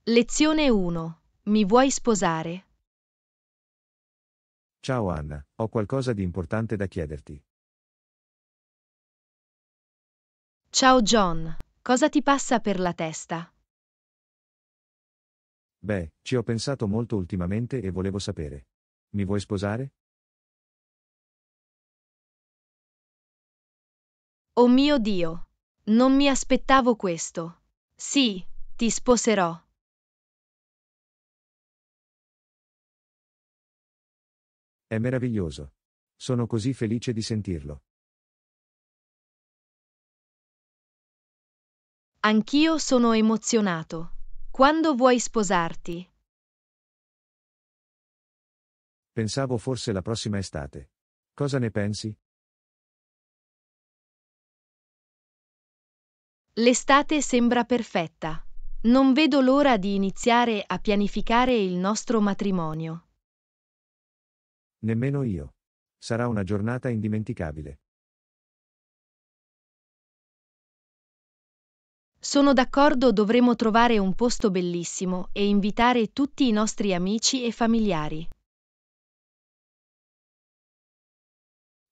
Lezione 1. Mi vuoi sposare? Ciao Anna, ho qualcosa di importante da chiederti. Ciao John, cosa ti passa per la testa? Beh, ci ho pensato molto ultimamente e volevo sapere. Mi vuoi sposare? Oh mio Dio! Non mi aspettavo questo. Sì, ti sposerò. È meraviglioso. Sono così felice di sentirlo. Anch'io sono emozionato. Quando vuoi sposarti? Pensavo forse la prossima estate. Cosa ne pensi? L'estate sembra perfetta. Non vedo l'ora di iniziare a pianificare il nostro matrimonio. Nemmeno io. Sarà una giornata indimenticabile. Sono d'accordo, dovremo trovare un posto bellissimo e invitare tutti i nostri amici e familiari.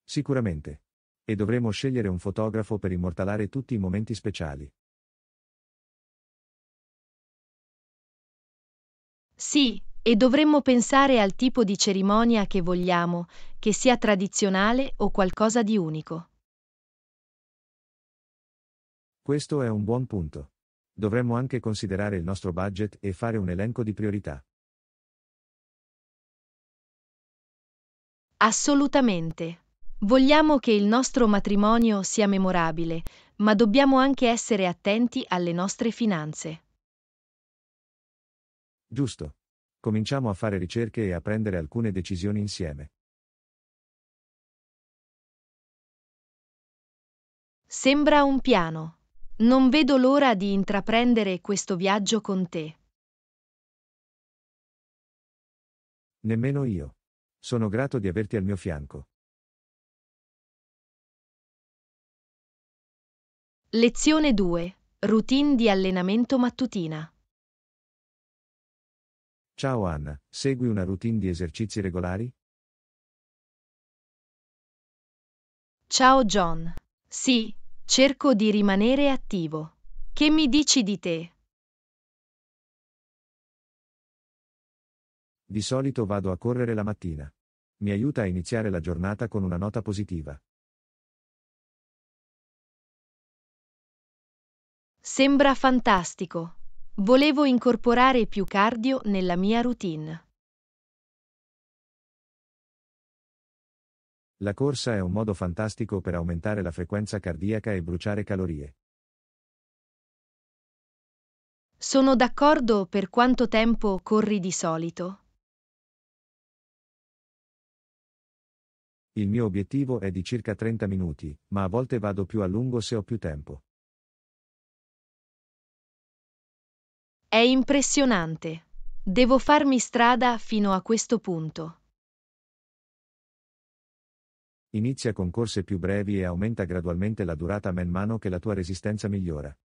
Sicuramente. E dovremo scegliere un fotografo per immortalare tutti i momenti speciali. Sì, e dovremmo pensare al tipo di cerimonia che vogliamo, che sia tradizionale o qualcosa di unico. Questo è un buon punto. Dovremmo anche considerare il nostro budget e fare un elenco di priorità. Assolutamente. Vogliamo che il nostro matrimonio sia memorabile, ma dobbiamo anche essere attenti alle nostre finanze. Giusto. Cominciamo a fare ricerche e a prendere alcune decisioni insieme. Sembra un piano. Non vedo l'ora di intraprendere questo viaggio con te. Nemmeno io. Sono grato di averti al mio fianco. Lezione 2. Routine di allenamento mattutina. Ciao Anna, segui una routine di esercizi regolari? Ciao John. Sì, cerco di rimanere attivo. Che mi dici di te? Di solito vado a correre la mattina. Mi aiuta a iniziare la giornata con una nota positiva. Sembra fantastico. Volevo incorporare più cardio nella mia routine. La corsa è un modo fantastico per aumentare la frequenza cardiaca e bruciare calorie. Sono d'accordo. Per quanto tempo corri di solito? Il mio obiettivo è di circa 30 minuti, ma a volte vado più a lungo se ho più tempo. È impressionante. Devo farmi strada fino a questo punto. Inizia con corse più brevi e aumenta gradualmente la durata man mano che la tua resistenza migliora.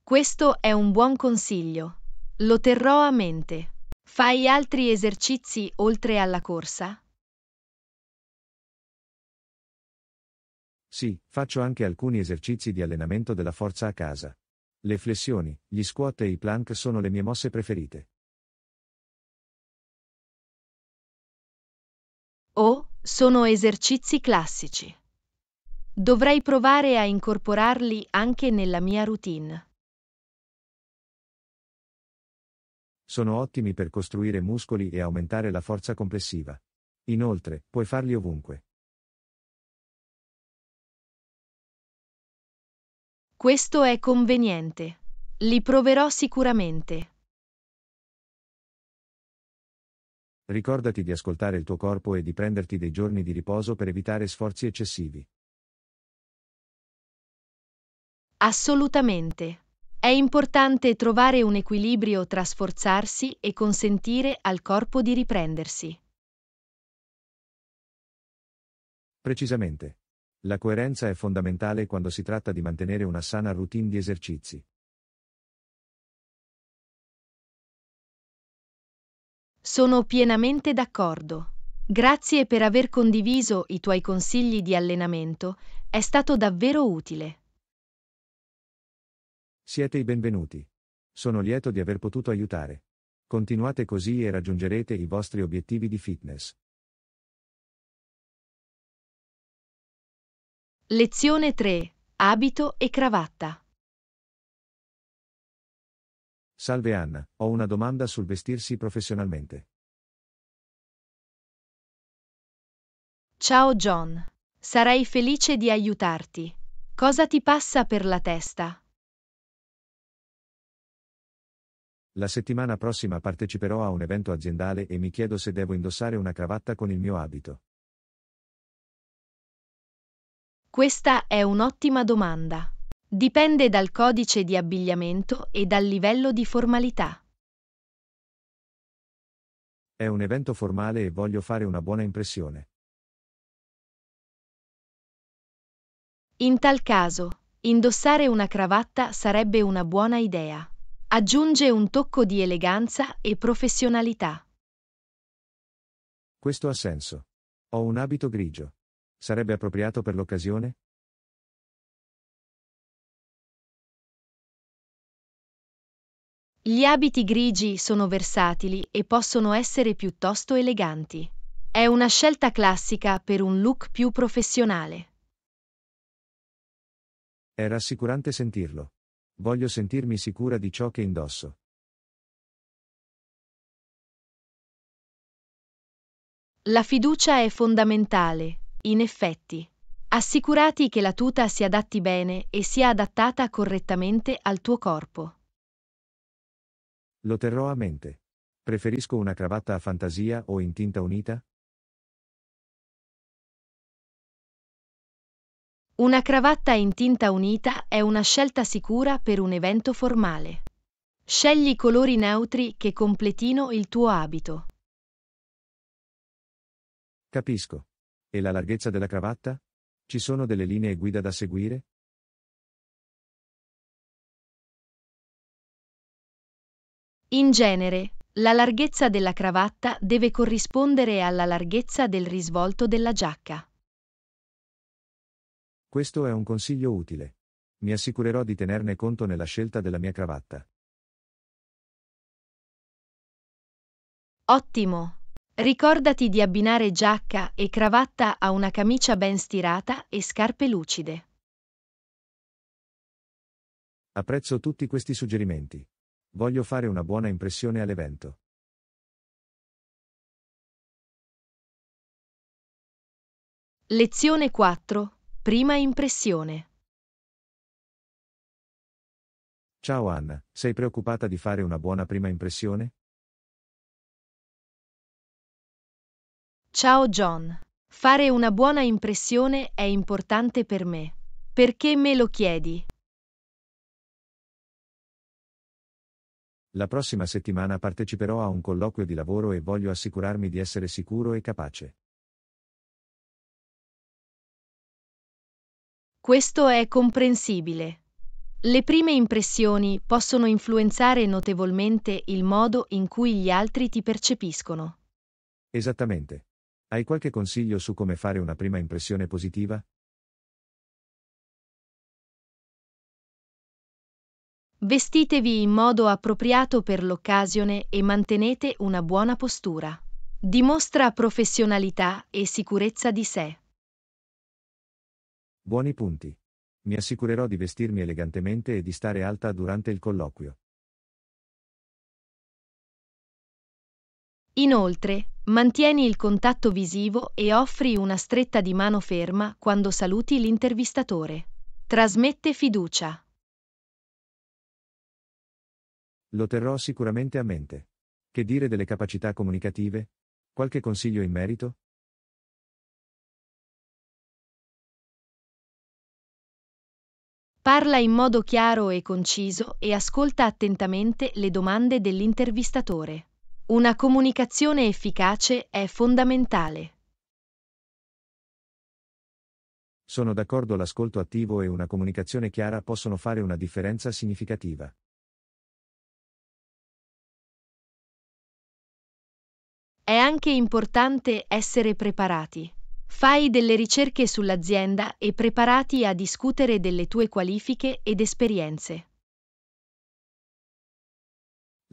Questo è un buon consiglio. Lo terrò a mente. Fai altri esercizi oltre alla corsa? Sì, faccio anche alcuni esercizi di allenamento della forza a casa. Le flessioni, gli squat e i plank sono le mie mosse preferite. O sono esercizi classici. Dovrei provare a incorporarli anche nella mia routine. Sono ottimi per costruire muscoli e aumentare la forza complessiva. Inoltre, puoi farli ovunque. Questo è conveniente. Li proverò sicuramente. Ricordati di ascoltare il tuo corpo e di prenderti dei giorni di riposo per evitare sforzi eccessivi. Assolutamente. È importante trovare un equilibrio tra sforzarsi e consentire al corpo di riprendersi. Precisamente. La coerenza è fondamentale quando si tratta di mantenere una sana routine di esercizi. Sono pienamente d'accordo. Grazie per aver condiviso i tuoi consigli di allenamento, è stato davvero utile. Siete i benvenuti. Sono lieto di aver potuto aiutare. Continuate così e raggiungerete i vostri obiettivi di fitness. Lezione 3. Abito e cravatta. Salve Anna, ho una domanda sul vestirsi professionalmente. Ciao John. Sarei felice di aiutarti. Cosa ti passa per la testa? La settimana prossima parteciperò a un evento aziendale e mi chiedo se devo indossare una cravatta con il mio abito. Questa è un'ottima domanda. Dipende dal codice di abbigliamento e dal livello di formalità. È un evento formale e voglio fare una buona impressione. In tal caso, indossare una cravatta sarebbe una buona idea. Aggiunge un tocco di eleganza e professionalità. Questo ha senso. Ho un abito grigio. Sarebbe appropriato per l'occasione? Gli abiti grigi sono versatili e possono essere piuttosto eleganti. È una scelta classica per un look più professionale. È rassicurante sentirlo. Voglio sentirmi sicura di ciò che indosso. La fiducia è fondamentale, in effetti. Assicurati che la tuta si adatti bene e sia adattata correttamente al tuo corpo. Lo terrò a mente. Preferisco una cravatta a fantasia o in tinta unita? Una cravatta in tinta unita è una scelta sicura per un evento formale. Scegli colori neutri che completino il tuo abito. Capisco. E la larghezza della cravatta? Ci sono delle linee guida da seguire? In genere, la larghezza della cravatta deve corrispondere alla larghezza del risvolto della giacca. Questo è un consiglio utile. Mi assicurerò di tenerne conto nella scelta della mia cravatta. Ottimo! Ricordati di abbinare giacca e cravatta a una camicia ben stirata e scarpe lucide. Apprezzo tutti questi suggerimenti. Voglio fare una buona impressione all'evento. Lezione 4. Prima impressione. Ciao Anna, sei preoccupata di fare una buona prima impressione? Ciao John. Fare una buona impressione è importante per me. Perché me lo chiedi? La prossima settimana parteciperò a un colloquio di lavoro e voglio assicurarmi di essere sicuro e capace. Questo è comprensibile. Le prime impressioni possono influenzare notevolmente il modo in cui gli altri ti percepiscono. Esattamente. Hai qualche consiglio su come fare una prima impressione positiva? Vestitevi in modo appropriato per l'occasione e mantenete una buona postura. Dimostra professionalità e sicurezza di sé. Buoni punti. Mi assicurerò di vestirmi elegantemente e di stare alta durante il colloquio. Inoltre, mantieni il contatto visivo e offri una stretta di mano ferma quando saluti l'intervistatore. Trasmette fiducia. Lo terrò sicuramente a mente. Che dire delle capacità comunicative? Qualche consiglio in merito? Parla in modo chiaro e conciso e ascolta attentamente le domande dell'intervistatore. Una comunicazione efficace è fondamentale. Sono d'accordo, l'ascolto attivo e una comunicazione chiara possono fare una differenza significativa. È anche importante essere preparati. Fai delle ricerche sull'azienda e preparati a discutere delle tue qualifiche ed esperienze.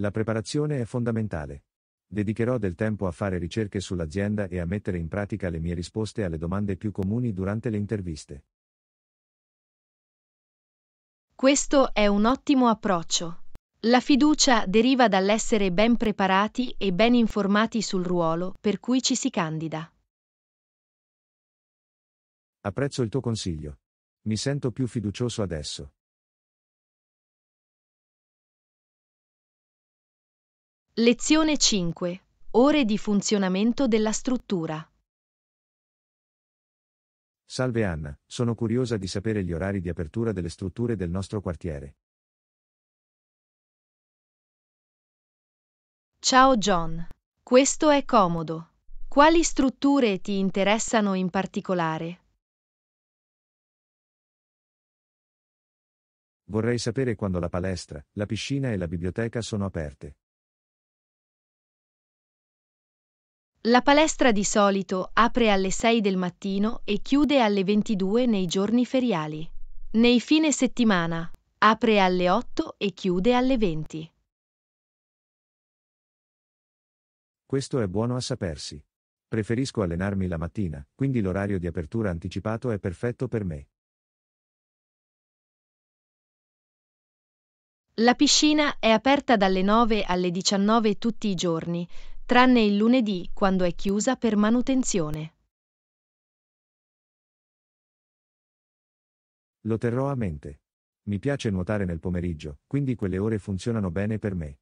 La preparazione è fondamentale. Dedicherò del tempo a fare ricerche sull'azienda e a mettere in pratica le mie risposte alle domande più comuni durante le interviste. Questo è un ottimo approccio. La fiducia deriva dall'essere ben preparati e ben informati sul ruolo per cui ci si candida. Apprezzo il tuo consiglio. Mi sento più fiducioso adesso. Lezione 5. Ore di funzionamento della struttura. Salve Anna, sono curiosa di sapere gli orari di apertura delle strutture del nostro quartiere. Ciao John. Questo è comodo. Quali strutture ti interessano in particolare? Vorrei sapere quando la palestra, la piscina e la biblioteca sono aperte. La palestra di solito apre alle 6 del mattino e chiude alle 22 nei giorni feriali. Nei fine settimana apre alle 8 e chiude alle 20. Questo è buono a sapersi. Preferisco allenarmi la mattina, quindi l'orario di apertura anticipato è perfetto per me. La piscina è aperta dalle 9 alle 19 tutti i giorni, tranne il lunedì quando è chiusa per manutenzione. Lo terrò a mente. Mi piace nuotare nel pomeriggio, quindi quelle ore funzionano bene per me.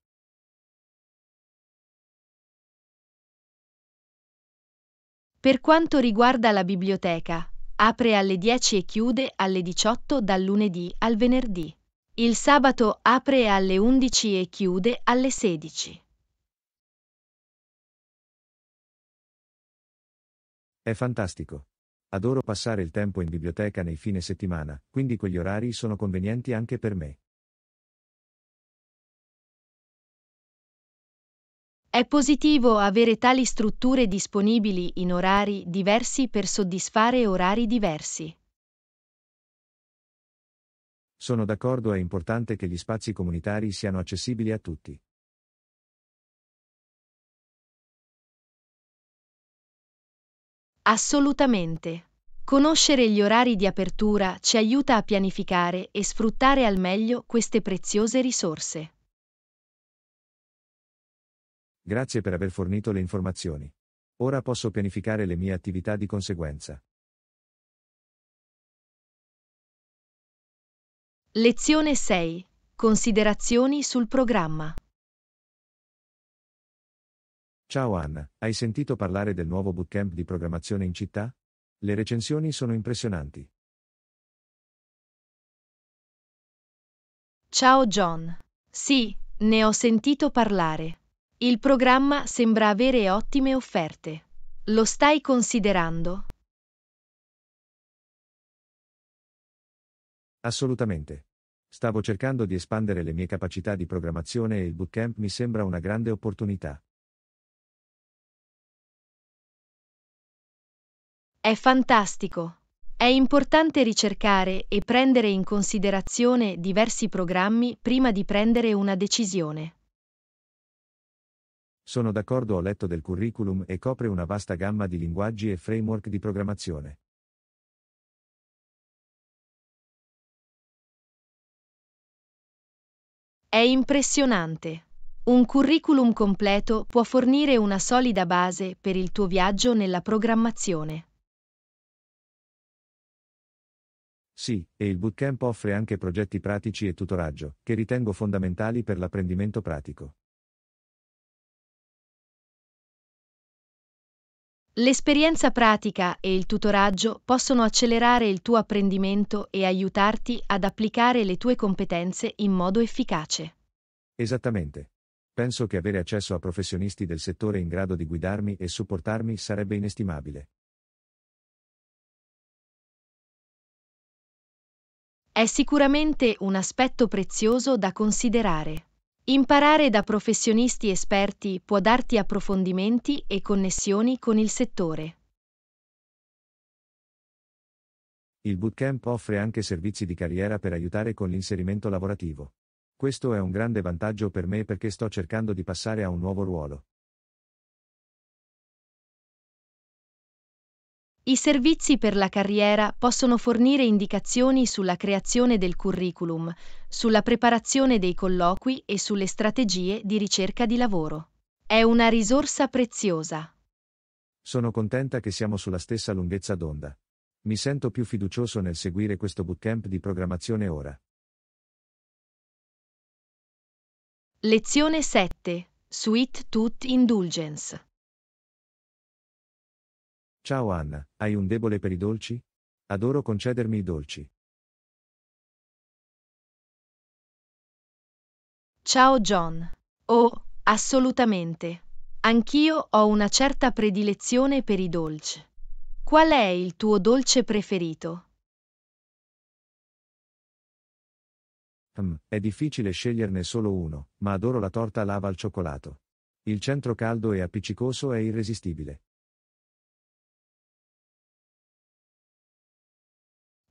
Per quanto riguarda la biblioteca, apre alle 10 e chiude alle 18 dal lunedì al venerdì. Il sabato apre alle 11 e chiude alle 16. È fantastico. Adoro passare il tempo in biblioteca nei fine settimana, quindi quegli orari sono convenienti anche per me. È positivo avere tali strutture disponibili in orari diversi per soddisfare orari diversi. Sono d'accordo, è importante che gli spazi comunitari siano accessibili a tutti. Assolutamente. Conoscere gli orari di apertura ci aiuta a pianificare e sfruttare al meglio queste preziose risorse. Grazie per aver fornito le informazioni. Ora posso pianificare le mie attività di conseguenza. Lezione 6. Considerazioni sul programma. Ciao Anna, hai sentito parlare del nuovo bootcamp di programmazione in città? Le recensioni sono impressionanti. Ciao John. Sì, ne ho sentito parlare. Il programma sembra avere ottime offerte. Lo stai considerando? Assolutamente. Stavo cercando di espandere le mie capacità di programmazione e il bootcamp mi sembra una grande opportunità. È fantastico. È importante ricercare e prendere in considerazione diversi programmi prima di prendere una decisione. Sono d'accordo, ho letto del curriculum e copre una vasta gamma di linguaggi e framework di programmazione. È impressionante. Un curriculum completo può fornire una solida base per il tuo viaggio nella programmazione. Sì, e il bootcamp offre anche progetti pratici e tutoraggio, che ritengo fondamentali per l'apprendimento pratico. L'esperienza pratica e il tutoraggio possono accelerare il tuo apprendimento e aiutarti ad applicare le tue competenze in modo efficace. Esattamente. Penso che avere accesso a professionisti del settore in grado di guidarmi e supportarmi sarebbe inestimabile. È sicuramente un aspetto prezioso da considerare. Imparare da professionisti esperti può darti approfondimenti e connessioni con il settore. Il bootcamp offre anche servizi di carriera per aiutare con l'inserimento lavorativo. Questo è un grande vantaggio per me perché sto cercando di passare a un nuovo ruolo. I servizi per la carriera possono fornire indicazioni sulla creazione del curriculum, sulla preparazione dei colloqui e sulle strategie di ricerca di lavoro. È una risorsa preziosa. Sono contenta che siamo sulla stessa lunghezza d'onda. Mi sento più fiducioso nel seguire questo bootcamp di programmazione ora. Lezione 7. Sweet Tooth Indulgence. Ciao Anna, hai un debole per i dolci? Adoro concedermi i dolci. Ciao John. Oh, assolutamente. Anch'io ho una certa predilezione per i dolci. Qual è il tuo dolce preferito? È difficile sceglierne solo uno, ma adoro la torta lava al cioccolato. Il centro caldo e appiccicoso è irresistibile.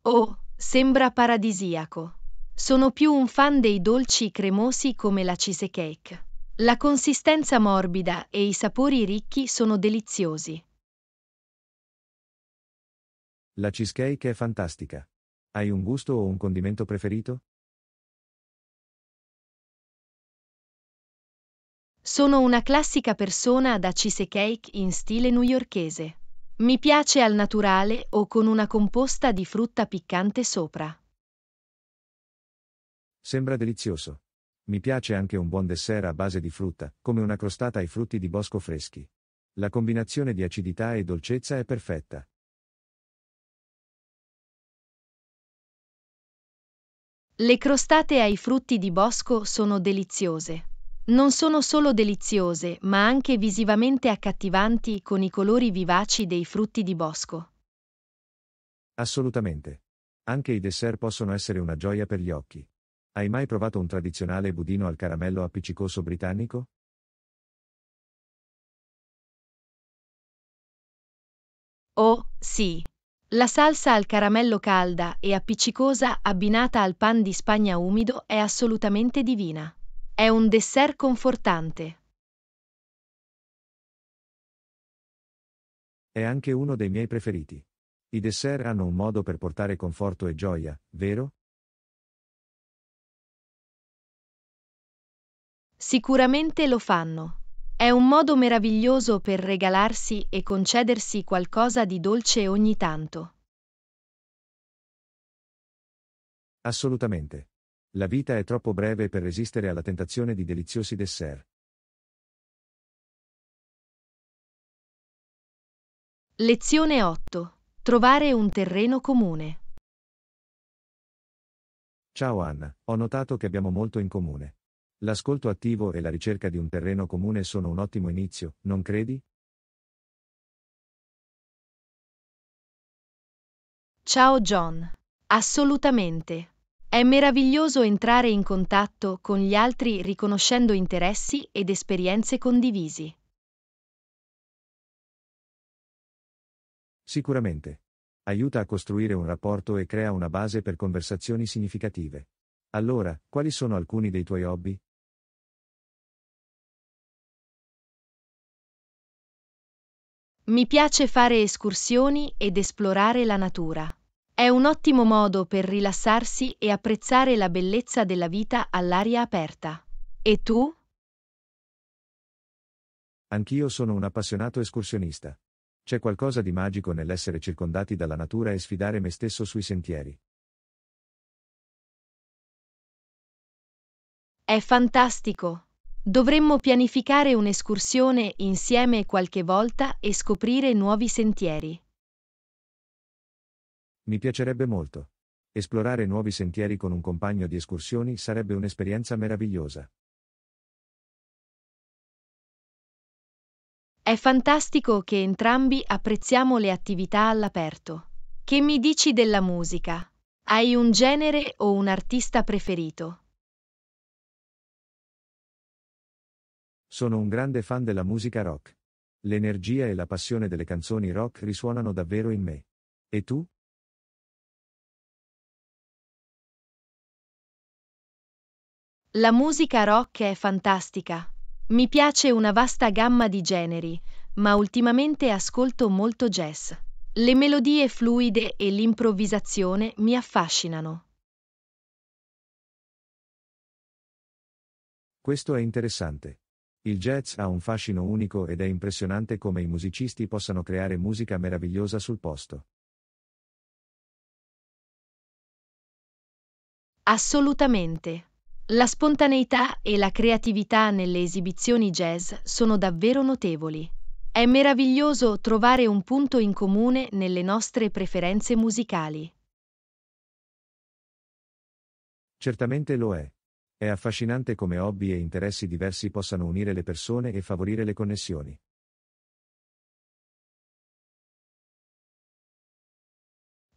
Oh, sembra paradisiaco. Sono più un fan dei dolci cremosi come la cheesecake. La consistenza morbida e i sapori ricchi sono deliziosi. La cheesecake è fantastica. Hai un gusto o un condimento preferito? Sono una classica persona da cheesecake in stile newyorkese. Mi piace al naturale o con una composta di frutta piccante sopra. Sembra delizioso. Mi piace anche un buon dessert a base di frutta, come una crostata ai frutti di bosco freschi. La combinazione di acidità e dolcezza è perfetta. Le crostate ai frutti di bosco sono deliziose. Non sono solo deliziose, ma anche visivamente accattivanti con i colori vivaci dei frutti di bosco. Assolutamente. Anche i dessert possono essere una gioia per gli occhi. Hai mai provato un tradizionale budino al caramello appiccicoso britannico? Oh, sì. La salsa al caramello calda e appiccicosa abbinata al pan di Spagna umido è assolutamente divina. È un dessert confortante. È anche uno dei miei preferiti. I dessert hanno un modo per portare conforto e gioia, vero? Sicuramente lo fanno. È un modo meraviglioso per regalarsi e concedersi qualcosa di dolce ogni tanto. Assolutamente. La vita è troppo breve per resistere alla tentazione di deliziosi dessert. Lezione 8. Trovare un terreno comune. Ciao Anna, ho notato che abbiamo molto in comune. L'ascolto attivo e la ricerca di un terreno comune sono un ottimo inizio, non credi? Ciao John. Assolutamente. È meraviglioso entrare in contatto con gli altri riconoscendo interessi ed esperienze condivisi. Sicuramente. Aiuta a costruire un rapporto e crea una base per conversazioni significative. Allora, quali sono alcuni dei tuoi hobby? Mi piace fare escursioni ed esplorare la natura. È un ottimo modo per rilassarsi e apprezzare la bellezza della vita all'aria aperta. E tu? Anch'io sono un appassionato escursionista. C'è qualcosa di magico nell'essere circondati dalla natura e sfidare me stesso sui sentieri. È fantastico! Dovremmo pianificare un'escursione insieme qualche volta e scoprire nuovi sentieri. Mi piacerebbe molto. Esplorare nuovi sentieri con un compagno di escursioni sarebbe un'esperienza meravigliosa. È fantastico che entrambi apprezziamo le attività all'aperto. Che mi dici della musica? Hai un genere o un artista preferito? Sono un grande fan della musica rock. L'energia e la passione delle canzoni rock risuonano davvero in me. E tu? La musica rock è fantastica. Mi piace una vasta gamma di generi, ma ultimamente ascolto molto jazz. Le melodie fluide e l'improvvisazione mi affascinano. Questo è interessante. Il jazz ha un fascino unico ed è impressionante come i musicisti possano creare musica meravigliosa sul posto. Assolutamente. La spontaneità e la creatività nelle esibizioni jazz sono davvero notevoli. È meraviglioso trovare un punto in comune nelle nostre preferenze musicali. Certamente lo è. È affascinante come hobby e interessi diversi possano unire le persone e favorire le connessioni.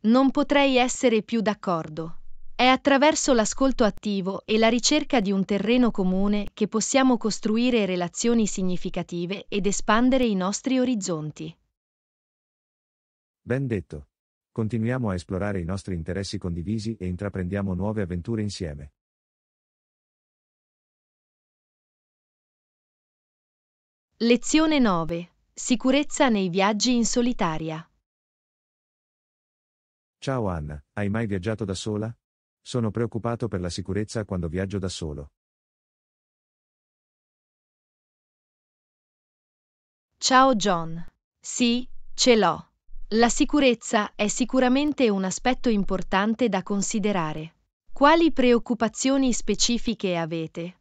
Non potrei essere più d'accordo. È attraverso l'ascolto attivo e la ricerca di un terreno comune che possiamo costruire relazioni significative ed espandere i nostri orizzonti. Ben detto. Continuiamo a esplorare i nostri interessi condivisi e intraprendiamo nuove avventure insieme. Lezione 9. Sicurezza nei viaggi in solitaria. Ciao Anna, hai mai viaggiato da sola? Sono preoccupato per la sicurezza quando viaggio da solo. Ciao John. Sì, ce l'ho. La sicurezza è sicuramente un aspetto importante da considerare. Quali preoccupazioni specifiche avete?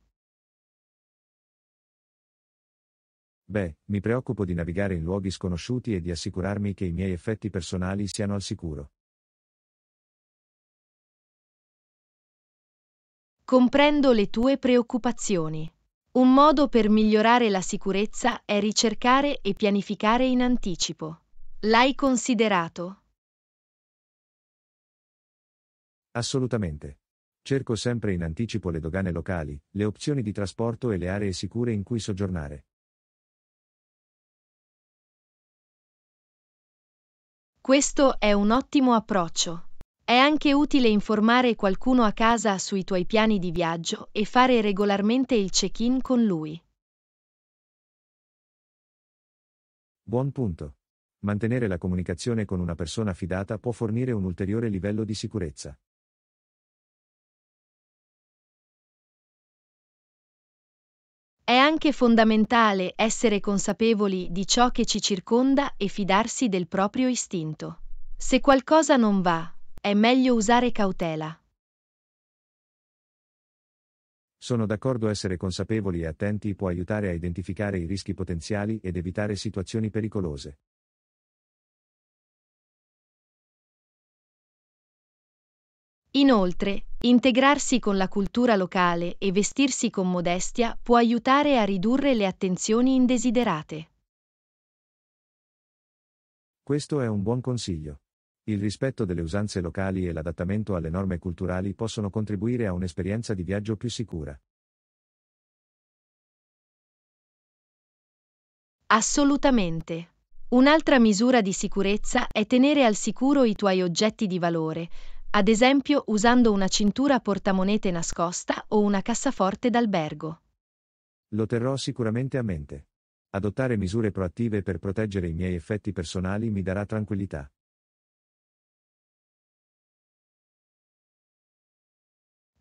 Beh, mi preoccupo di navigare in luoghi sconosciuti e di assicurarmi che i miei effetti personali siano al sicuro. Comprendo le tue preoccupazioni. Un modo per migliorare la sicurezza è ricercare e pianificare in anticipo. L'hai considerato? Assolutamente. Cerco sempre in anticipo le dogane locali, le opzioni di trasporto e le aree sicure in cui soggiornare. Questo è un ottimo approccio. È anche utile informare qualcuno a casa sui tuoi piani di viaggio e fare regolarmente il check-in con lui. Buon punto. Mantenere la comunicazione con una persona fidata può fornire un ulteriore livello di sicurezza. È anche fondamentale essere consapevoli di ciò che ci circonda e fidarsi del proprio istinto. Se qualcosa non va, è meglio usare cautela. Sono d'accordo, essere consapevoli e attenti può aiutare a identificare i rischi potenziali ed evitare situazioni pericolose. Inoltre, integrarsi con la cultura locale e vestirsi con modestia può aiutare a ridurre le attenzioni indesiderate. Questo è un buon consiglio. Il rispetto delle usanze locali e l'adattamento alle norme culturali possono contribuire a un'esperienza di viaggio più sicura. Assolutamente. Un'altra misura di sicurezza è tenere al sicuro i tuoi oggetti di valore, ad esempio usando una cintura portamonete nascosta o una cassaforte d'albergo. Lo terrò sicuramente a mente. Adottare misure proattive per proteggere i miei effetti personali mi darà tranquillità.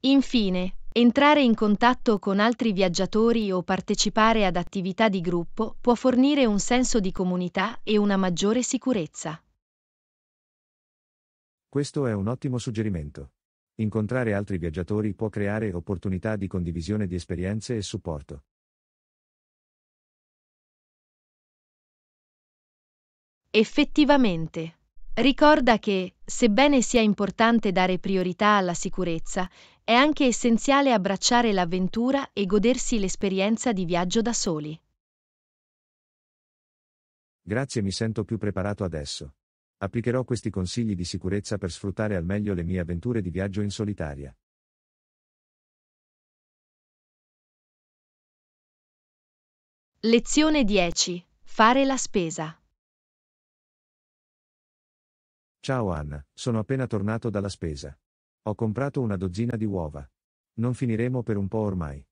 Infine, entrare in contatto con altri viaggiatori o partecipare ad attività di gruppo può fornire un senso di comunità e una maggiore sicurezza. Questo è un ottimo suggerimento. Incontrare altri viaggiatori può creare opportunità di condivisione di esperienze e supporto. Effettivamente. Ricorda che, sebbene sia importante dare priorità alla sicurezza, è anche essenziale abbracciare l'avventura e godersi l'esperienza di viaggio da soli. Grazie, mi sento più preparato adesso. Applicherò questi consigli di sicurezza per sfruttare al meglio le mie avventure di viaggio in solitaria. Lezione 10. Fare la spesa. Ciao Anna, sono appena tornato dalla spesa. Ho comprato una dozzina di uova. Non finiremo per un po' ormai.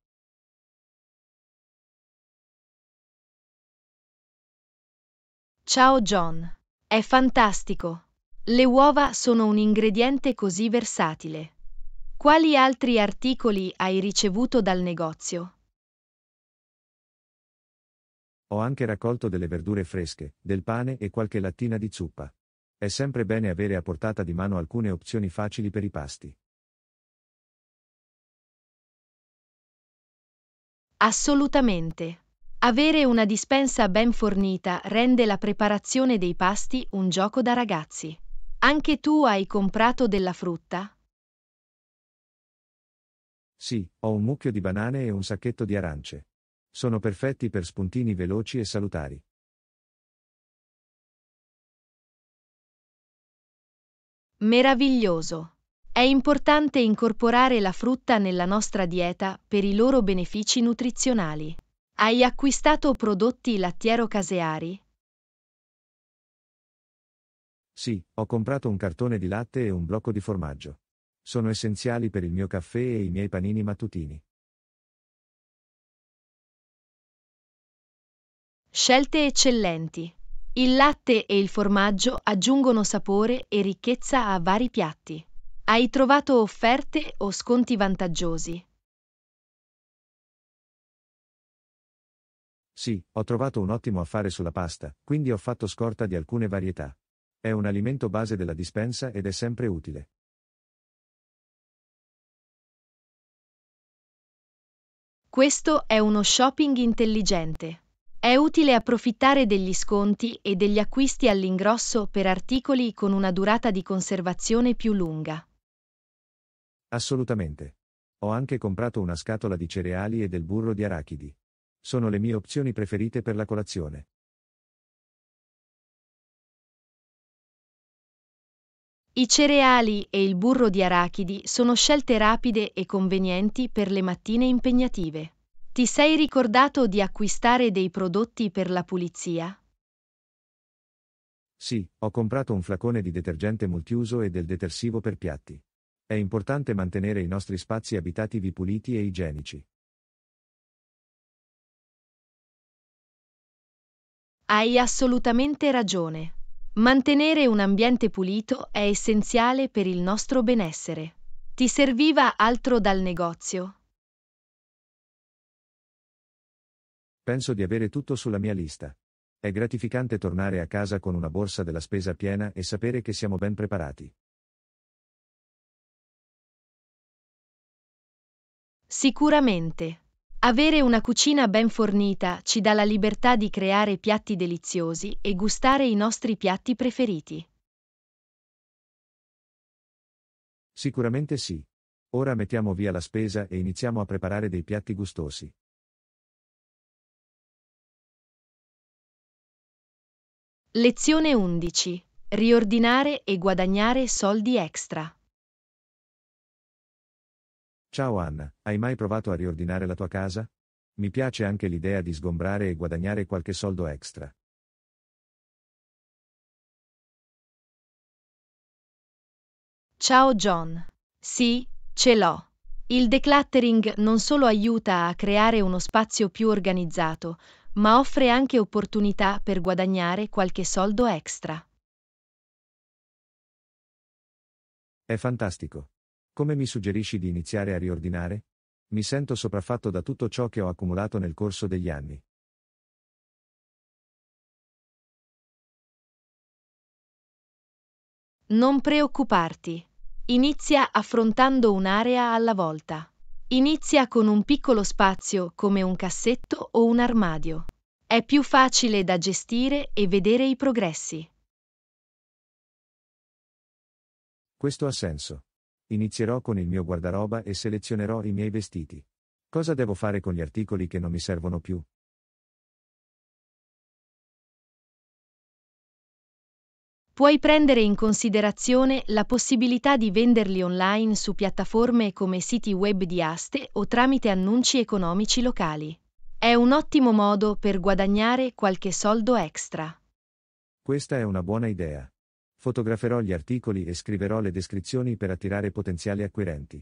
Ciao John. È fantastico. Le uova sono un ingrediente così versatile. Quali altri articoli hai ricevuto dal negozio? Ho anche raccolto delle verdure fresche, del pane e qualche lattina di zuppa. È sempre bene avere a portata di mano alcune opzioni facili per i pasti. Assolutamente. Avere una dispensa ben fornita rende la preparazione dei pasti un gioco da ragazzi. Anche tu hai comprato della frutta? Sì, ho un mucchio di banane e un sacchetto di arance. Sono perfetti per spuntini veloci e salutari. Meraviglioso. È importante incorporare la frutta nella nostra dieta per i loro benefici nutrizionali. Hai acquistato prodotti lattiero-caseari? Sì, ho comprato un cartone di latte e un blocco di formaggio. Sono essenziali per il mio caffè e i miei panini mattutini. Scelte eccellenti. Il latte e il formaggio aggiungono sapore e ricchezza a vari piatti. Hai trovato offerte o sconti vantaggiosi? Sì, ho trovato un ottimo affare sulla pasta, quindi ho fatto scorta di alcune varietà. È un alimento base della dispensa ed è sempre utile. Questo è uno shopping intelligente. È utile approfittare degli sconti e degli acquisti all'ingrosso per articoli con una durata di conservazione più lunga. Assolutamente. Ho anche comprato una scatola di cereali e del burro di arachidi. Sono le mie opzioni preferite per la colazione. I cereali e il burro di arachidi sono scelte rapide e convenienti per le mattine impegnative. Ti sei ricordato di acquistare dei prodotti per la pulizia? Sì, ho comprato un flacone di detergente multiuso e del detersivo per piatti. È importante mantenere i nostri spazi abitativi puliti e igienici. Hai assolutamente ragione. Mantenere un ambiente pulito è essenziale per il nostro benessere. Ti serviva altro dal negozio? Penso di avere tutto sulla mia lista. È gratificante tornare a casa con una borsa della spesa piena e sapere che siamo ben preparati. Sicuramente. Avere una cucina ben fornita ci dà la libertà di creare piatti deliziosi e gustare i nostri piatti preferiti. Sicuramente sì. Ora mettiamo via la spesa e iniziamo a preparare dei piatti gustosi. Lezione 11. Riordinare e guadagnare soldi extra. Ciao Anna, hai mai provato a riordinare la tua casa? Mi piace anche l'idea di sgombrare e guadagnare qualche soldo extra. Ciao John. Sì, ce l'ho. Il decluttering non solo aiuta a creare uno spazio più organizzato, ma offre anche opportunità per guadagnare qualche soldo extra. È fantastico. Come mi suggerisci di iniziare a riordinare? Mi sento sopraffatto da tutto ciò che ho accumulato nel corso degli anni. Non preoccuparti. Inizia affrontando un'area alla volta. Inizia con un piccolo spazio come un cassetto o un armadio. È più facile da gestire e vedere i progressi. Questo ha senso. Inizierò con il mio guardaroba e selezionerò i miei vestiti. Cosa devo fare con gli articoli che non mi servono più? Puoi prendere in considerazione la possibilità di venderli online su piattaforme come siti web di aste o tramite annunci economici locali. È È un ottimo modo per guadagnare qualche soldo extra. Questa è una buona idea. Fotograferò gli articoli e scriverò le descrizioni per attirare potenziali acquirenti.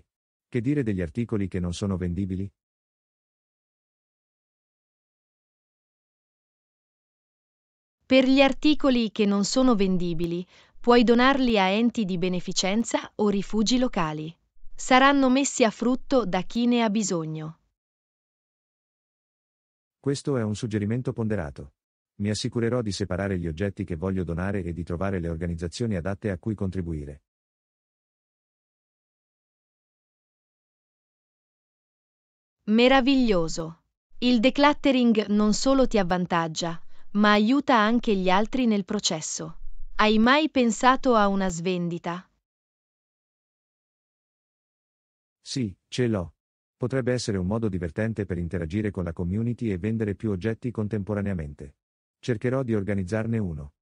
Che dire degli articoli che non sono vendibili? Per gli articoli che non sono vendibili, puoi donarli a enti di beneficenza o rifugi locali. Saranno messi a frutto da chi ne ha bisogno. Questo è un suggerimento ponderato. Mi assicurerò di separare gli oggetti che voglio donare e di trovare le organizzazioni adatte a cui contribuire. Meraviglioso! Il decluttering non solo ti avvantaggia, ma aiuta anche gli altri nel processo. Hai mai pensato a una svendita? Sì, ce l'ho. Potrebbe essere un modo divertente per interagire con la community e vendere più oggetti contemporaneamente. Cercherò di organizzarne uno.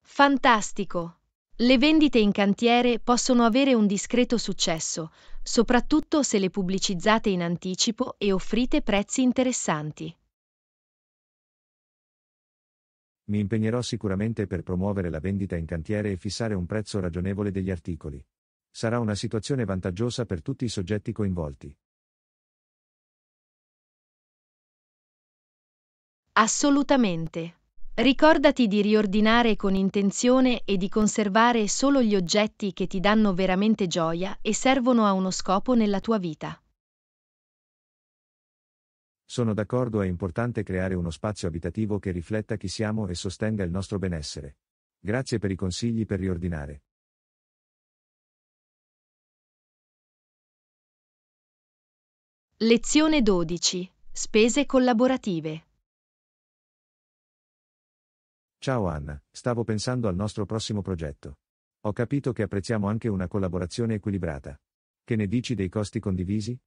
Fantastico! Le vendite in cantiere possono avere un discreto successo, soprattutto se le pubblicizzate in anticipo e offrite prezzi interessanti. Mi impegnerò sicuramente per promuovere la vendita in cantiere e fissare un prezzo ragionevole degli articoli. Sarà una situazione vantaggiosa per tutti i soggetti coinvolti. Assolutamente. Ricordati di riordinare con intenzione e di conservare solo gli oggetti che ti danno veramente gioia e servono a uno scopo nella tua vita. Sono d'accordo, è importante creare uno spazio abitativo che rifletta chi siamo e sostenga il nostro benessere. Grazie per i consigli per riordinare. Lezione 12. Spese collaborative. Ciao Anna, stavo pensando al nostro prossimo progetto. Ho capito che apprezziamo anche una collaborazione equilibrata. Che ne dici dei costi condivisi?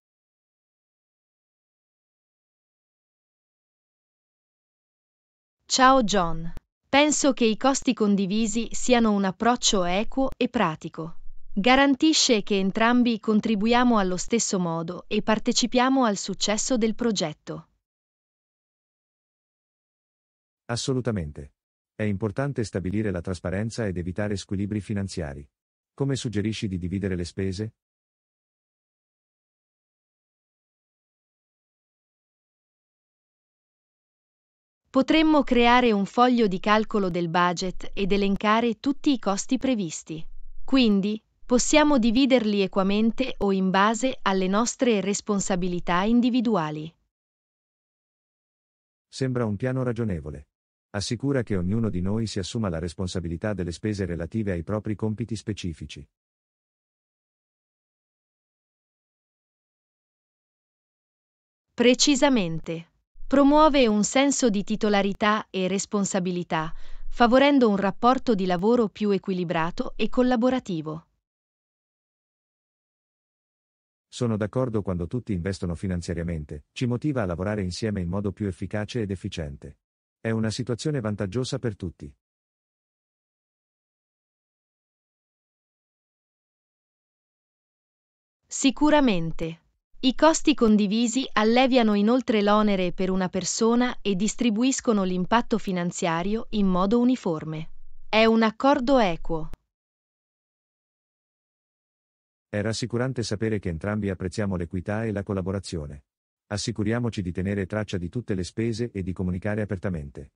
Ciao John. Penso che i costi condivisi siano un approccio equo e pratico. Garantisce che entrambi contribuiamo allo stesso modo e partecipiamo al successo del progetto. Assolutamente. È importante stabilire la trasparenza ed evitare squilibri finanziari. Come suggerisci di dividere le spese? Potremmo creare un foglio di calcolo del budget ed elencare tutti i costi previsti. Quindi, possiamo dividerli equamente o in base alle nostre responsabilità individuali. Sembra un piano ragionevole. Assicura che ognuno di noi si assuma la responsabilità delle spese relative ai propri compiti specifici. Precisamente. Promuove un senso di titolarità e responsabilità, favorendo un rapporto di lavoro più equilibrato e collaborativo. Sono d'accordo, quando tutti investono finanziariamente, ci motiva a lavorare insieme in modo più efficace ed efficiente. È una situazione vantaggiosa per tutti. Sicuramente. I costi condivisi alleviano inoltre l'onere per una persona e distribuiscono l'impatto finanziario in modo uniforme. È un accordo equo. È rassicurante sapere che entrambi apprezziamo l'equità e la collaborazione. Assicuriamoci di tenere traccia di tutte le spese e di comunicare apertamente.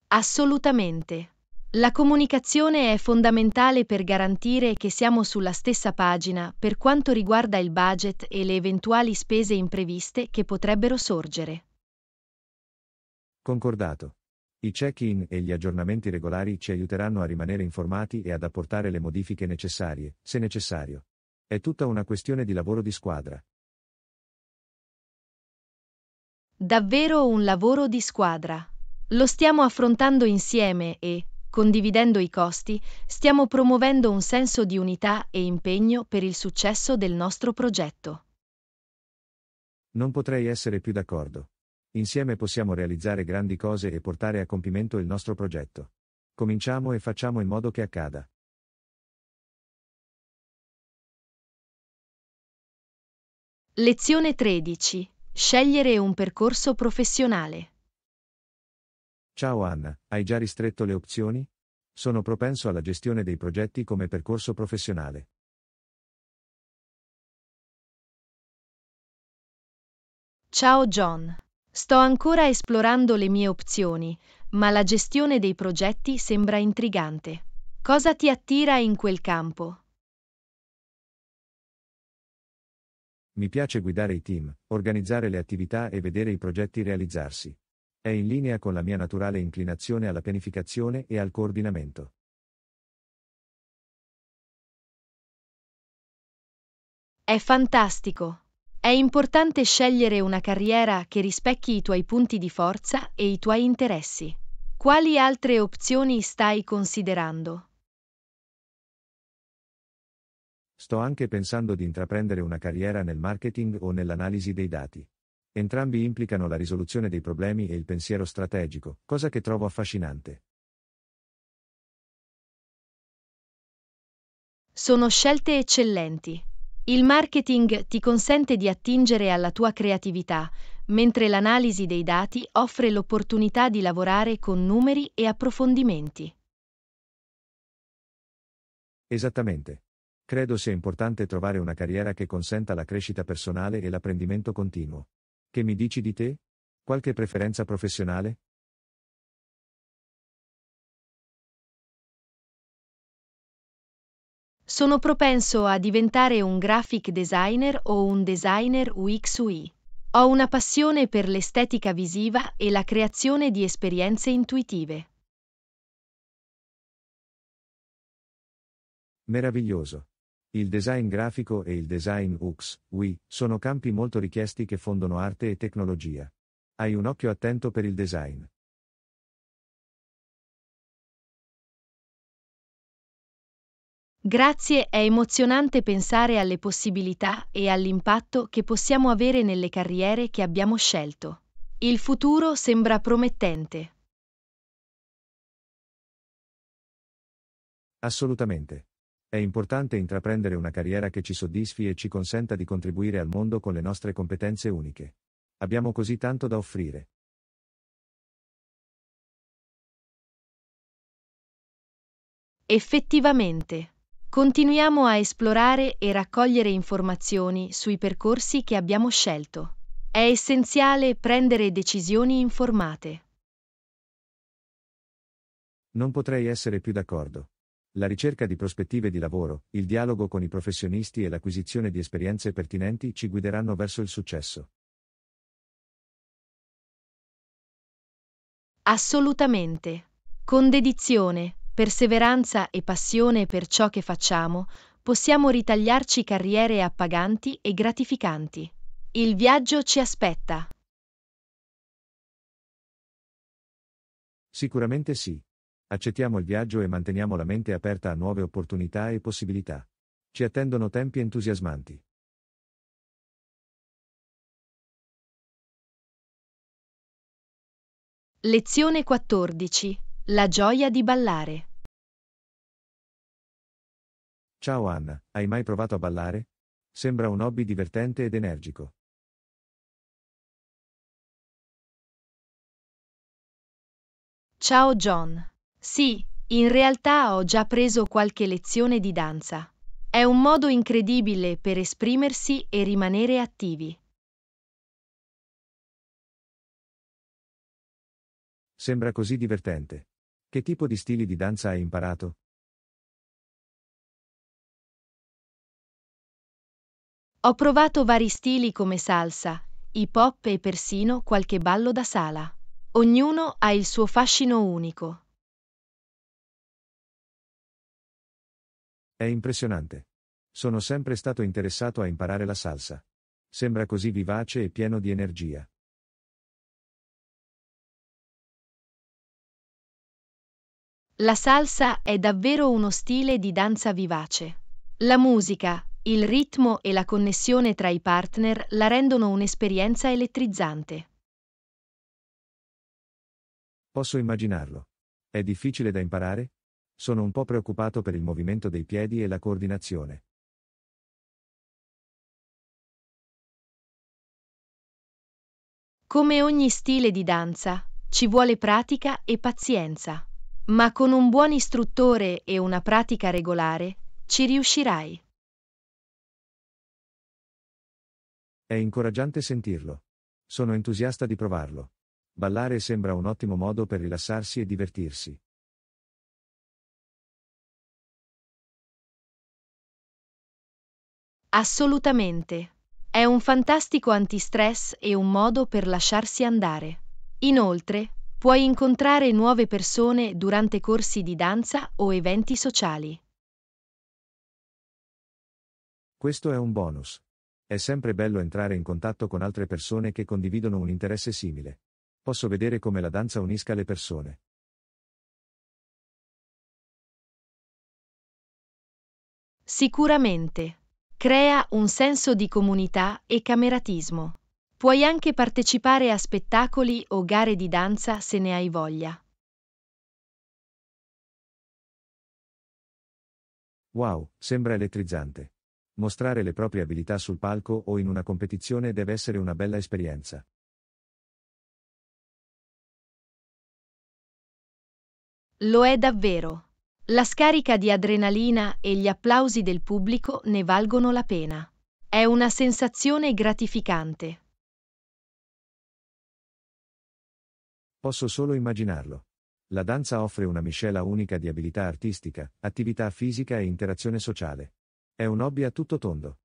Assolutamente. La comunicazione è fondamentale per garantire che siamo sulla stessa pagina per quanto riguarda il budget e le eventuali spese impreviste che potrebbero sorgere. Concordato. I check-in e gli aggiornamenti regolari ci aiuteranno a rimanere informati e ad apportare le modifiche necessarie, se necessario. È tutta una questione di lavoro di squadra. Davvero un lavoro di squadra. Lo stiamo affrontando insieme e, condividendo i costi, stiamo promuovendo un senso di unità e impegno per il successo del nostro progetto. Non potrei essere più d'accordo. Insieme possiamo realizzare grandi cose e portare a compimento il nostro progetto. Cominciamo e facciamo in modo che accada. Lezione 13. Scegliere un percorso professionale. Ciao Anna, hai già ristretto le opzioni? Sono propenso alla gestione dei progetti come percorso professionale. Ciao John. Sto ancora esplorando le mie opzioni, ma la gestione dei progetti sembra intrigante. Cosa ti attira in quel campo? Mi piace guidare i team, organizzare le attività e vedere i progetti realizzarsi. È in linea con la mia naturale inclinazione alla pianificazione e al coordinamento. È fantastico. È importante scegliere una carriera che rispecchi i tuoi punti di forza e i tuoi interessi. Quali altre opzioni stai considerando? Sto anche pensando di intraprendere una carriera nel marketing o nell'analisi dei dati. Entrambi implicano la risoluzione dei problemi e il pensiero strategico, cosa che trovo affascinante. Sono scelte eccellenti. Il marketing ti consente di attingere alla tua creatività, mentre l'analisi dei dati offre l'opportunità di lavorare con numeri e approfondimenti. Esattamente. Credo sia importante trovare una carriera che consenta la crescita personale e l'apprendimento continuo. Che mi dici di te? Qualche preferenza professionale? Sono propenso a diventare un graphic designer o un designer UX/UI. Ho una passione per l'estetica visiva e la creazione di esperienze intuitive. Meraviglioso. Il design grafico e il design UX, UI, sono campi molto richiesti che fondono arte e tecnologia. Hai un occhio attento per il design. Grazie, è emozionante pensare alle possibilità e all'impatto che possiamo avere nelle carriere che abbiamo scelto. Il futuro sembra promettente. Assolutamente. È importante intraprendere una carriera che ci soddisfi e ci consenta di contribuire al mondo con le nostre competenze uniche. Abbiamo così tanto da offrire. Effettivamente. Continuiamo a esplorare e raccogliere informazioni sui percorsi che abbiamo scelto. È essenziale prendere decisioni informate. Non potrei essere più d'accordo. La ricerca di prospettive di lavoro, il dialogo con i professionisti e l'acquisizione di esperienze pertinenti ci guideranno verso il successo. Assolutamente. Con dedizione, perseveranza e passione per ciò che facciamo, possiamo ritagliarci carriere appaganti e gratificanti. Il viaggio ci aspetta. Sicuramente sì. Accettiamo il viaggio e manteniamo la mente aperta a nuove opportunità e possibilità. Ci attendono tempi entusiasmanti. Lezione 14. La gioia di ballare. Ciao Anna, hai mai provato a ballare? Sembra un hobby divertente ed energico. Ciao John. Sì, in realtà ho già preso qualche lezione di danza. È un modo incredibile per esprimersi e rimanere attivi. Sembra così divertente. Che tipo di stili di danza hai imparato? Ho provato vari stili come salsa, hip hop e persino qualche ballo da sala. Ognuno ha il suo fascino unico. È impressionante. Sono sempre stato interessato a imparare la salsa. Sembra così vivace e pieno di energia. La salsa è davvero uno stile di danza vivace. La musica, il ritmo e la connessione tra i partner la rendono un'esperienza elettrizzante. Posso immaginarlo. È difficile da imparare? Sono un po' preoccupato per il movimento dei piedi e la coordinazione. Come ogni stile di danza, ci vuole pratica e pazienza. Ma con un buon istruttore e una pratica regolare, ci riuscirai. È incoraggiante sentirlo. Sono entusiasta di provarlo. Ballare sembra un ottimo modo per rilassarsi e divertirsi. Assolutamente. È un fantastico antistress e un modo per lasciarsi andare. Inoltre, puoi incontrare nuove persone durante corsi di danza o eventi sociali. Questo è un bonus. È sempre bello entrare in contatto con altre persone che condividono un interesse simile. Posso vedere come la danza unisca le persone. Sicuramente. Crea un senso di comunità e cameratismo. Puoi anche partecipare a spettacoli o gare di danza se ne hai voglia. Wow, sembra elettrizzante. Mostrare le proprie abilità sul palco o in una competizione deve essere una bella esperienza. Lo è davvero. La scarica di adrenalina e gli applausi del pubblico ne valgono la pena. È una sensazione gratificante. Posso solo immaginarlo. La danza offre una miscela unica di abilità artistica, attività fisica e interazione sociale. È un hobby a tutto tondo.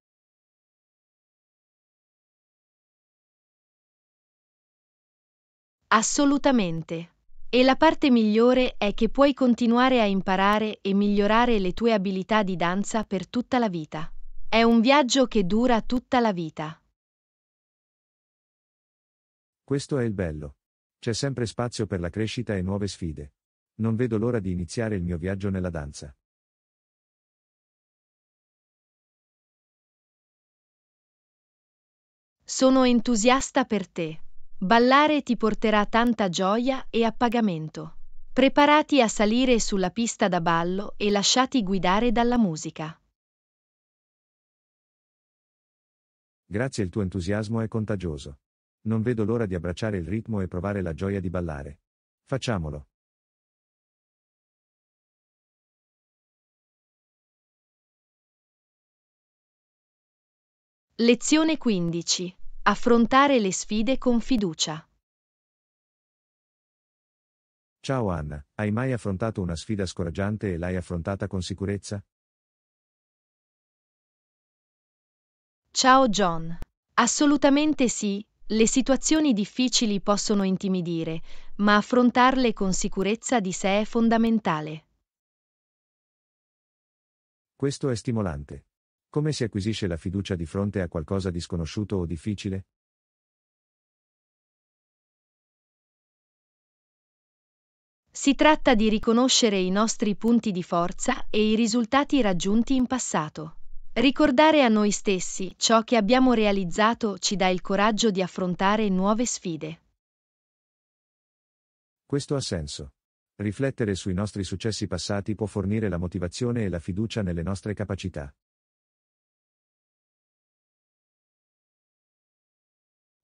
Assolutamente. E la parte migliore è che puoi continuare a imparare e migliorare le tue abilità di danza per tutta la vita. È un viaggio che dura tutta la vita. Questo è il bello. C'è sempre spazio per la crescita e nuove sfide. Non vedo l'ora di iniziare il mio viaggio nella danza. Sono entusiasta per te. Ballare ti porterà tanta gioia e appagamento. Preparati a salire sulla pista da ballo e lasciati guidare dalla musica. Grazie, il tuo entusiasmo è contagioso. Non vedo l'ora di abbracciare il ritmo e provare la gioia di ballare. Facciamolo. Lezione 15. Affrontare le sfide con fiducia. Ciao Anna, hai mai affrontato una sfida scoraggiante e l'hai affrontata con sicurezza? Ciao John. Assolutamente sì, le situazioni difficili possono intimidire, ma affrontarle con sicurezza di sé è fondamentale. Questo è stimolante. Come si acquisisce la fiducia di fronte a qualcosa di sconosciuto o difficile? Si tratta di riconoscere i nostri punti di forza e i risultati raggiunti in passato. Ricordare a noi stessi ciò che abbiamo realizzato ci dà il coraggio di affrontare nuove sfide. Questo ha senso. Riflettere sui nostri successi passati può fornire la motivazione e la fiducia nelle nostre capacità.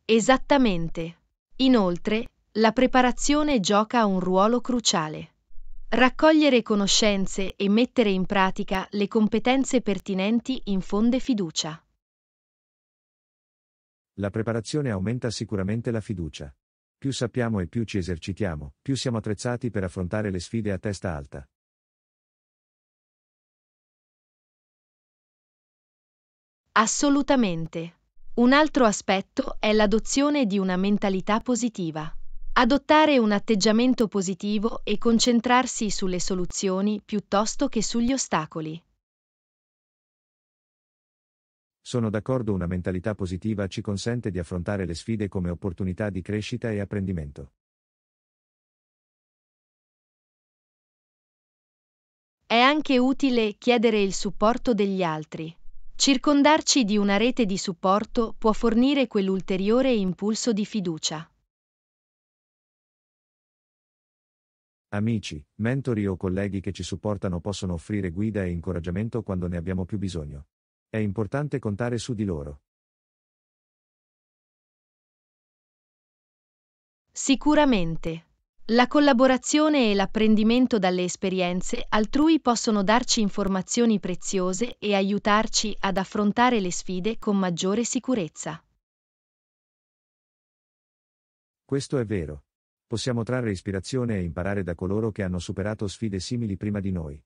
Esattamente. Inoltre, la preparazione gioca un ruolo cruciale. Raccogliere conoscenze e mettere in pratica le competenze pertinenti infonde fiducia. La preparazione aumenta sicuramente la fiducia. Più sappiamo e più ci esercitiamo, più siamo attrezzati per affrontare le sfide a testa alta. Assolutamente. Un altro aspetto è l'adozione di una mentalità positiva. Adottare un atteggiamento positivo e concentrarsi sulle soluzioni piuttosto che sugli ostacoli. Sono d'accordo, una mentalità positiva ci consente di affrontare le sfide come opportunità di crescita e apprendimento. È anche utile chiedere il supporto degli altri. Circondarci di una rete di supporto può fornire quell'ulteriore impulso di fiducia. Amici, mentori o colleghi che ci supportano possono offrire guida e incoraggiamento quando ne abbiamo più bisogno. È importante contare su di loro. Sicuramente. La collaborazione e l'apprendimento dalle esperienze altrui possono darci informazioni preziose e aiutarci ad affrontare le sfide con maggiore sicurezza. Questo è vero. Possiamo trarre ispirazione e imparare da coloro che hanno superato sfide simili prima di noi.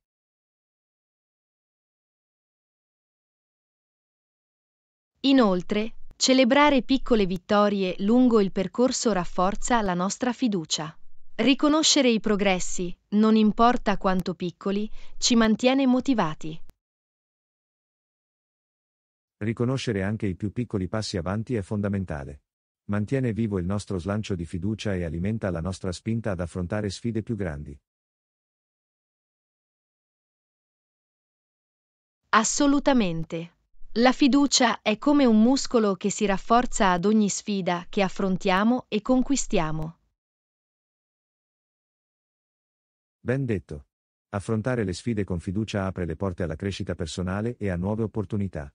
Inoltre, celebrare piccole vittorie lungo il percorso rafforza la nostra fiducia. Riconoscere i progressi, non importa quanto piccoli, ci mantiene motivati. Riconoscere anche i più piccoli passi avanti è fondamentale. Mantiene vivo il nostro slancio di fiducia e alimenta la nostra spinta ad affrontare sfide più grandi. Assolutamente. La fiducia è come un muscolo che si rafforza ad ogni sfida che affrontiamo e conquistiamo. Ben detto. Affrontare le sfide con fiducia apre le porte alla crescita personale e a nuove opportunità.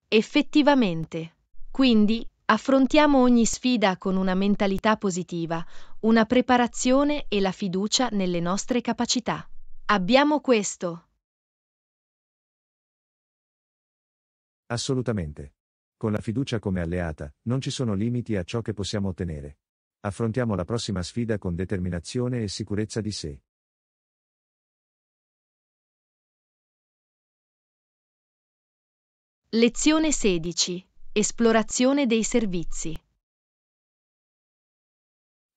Effettivamente. Quindi, affrontiamo ogni sfida con una mentalità positiva, una preparazione e la fiducia nelle nostre capacità. Abbiamo questo. Assolutamente. Con la fiducia come alleata, non ci sono limiti a ciò che possiamo ottenere. Affrontiamo la prossima sfida con determinazione e sicurezza di sé. Lezione 16. Esplorazione dei servizi.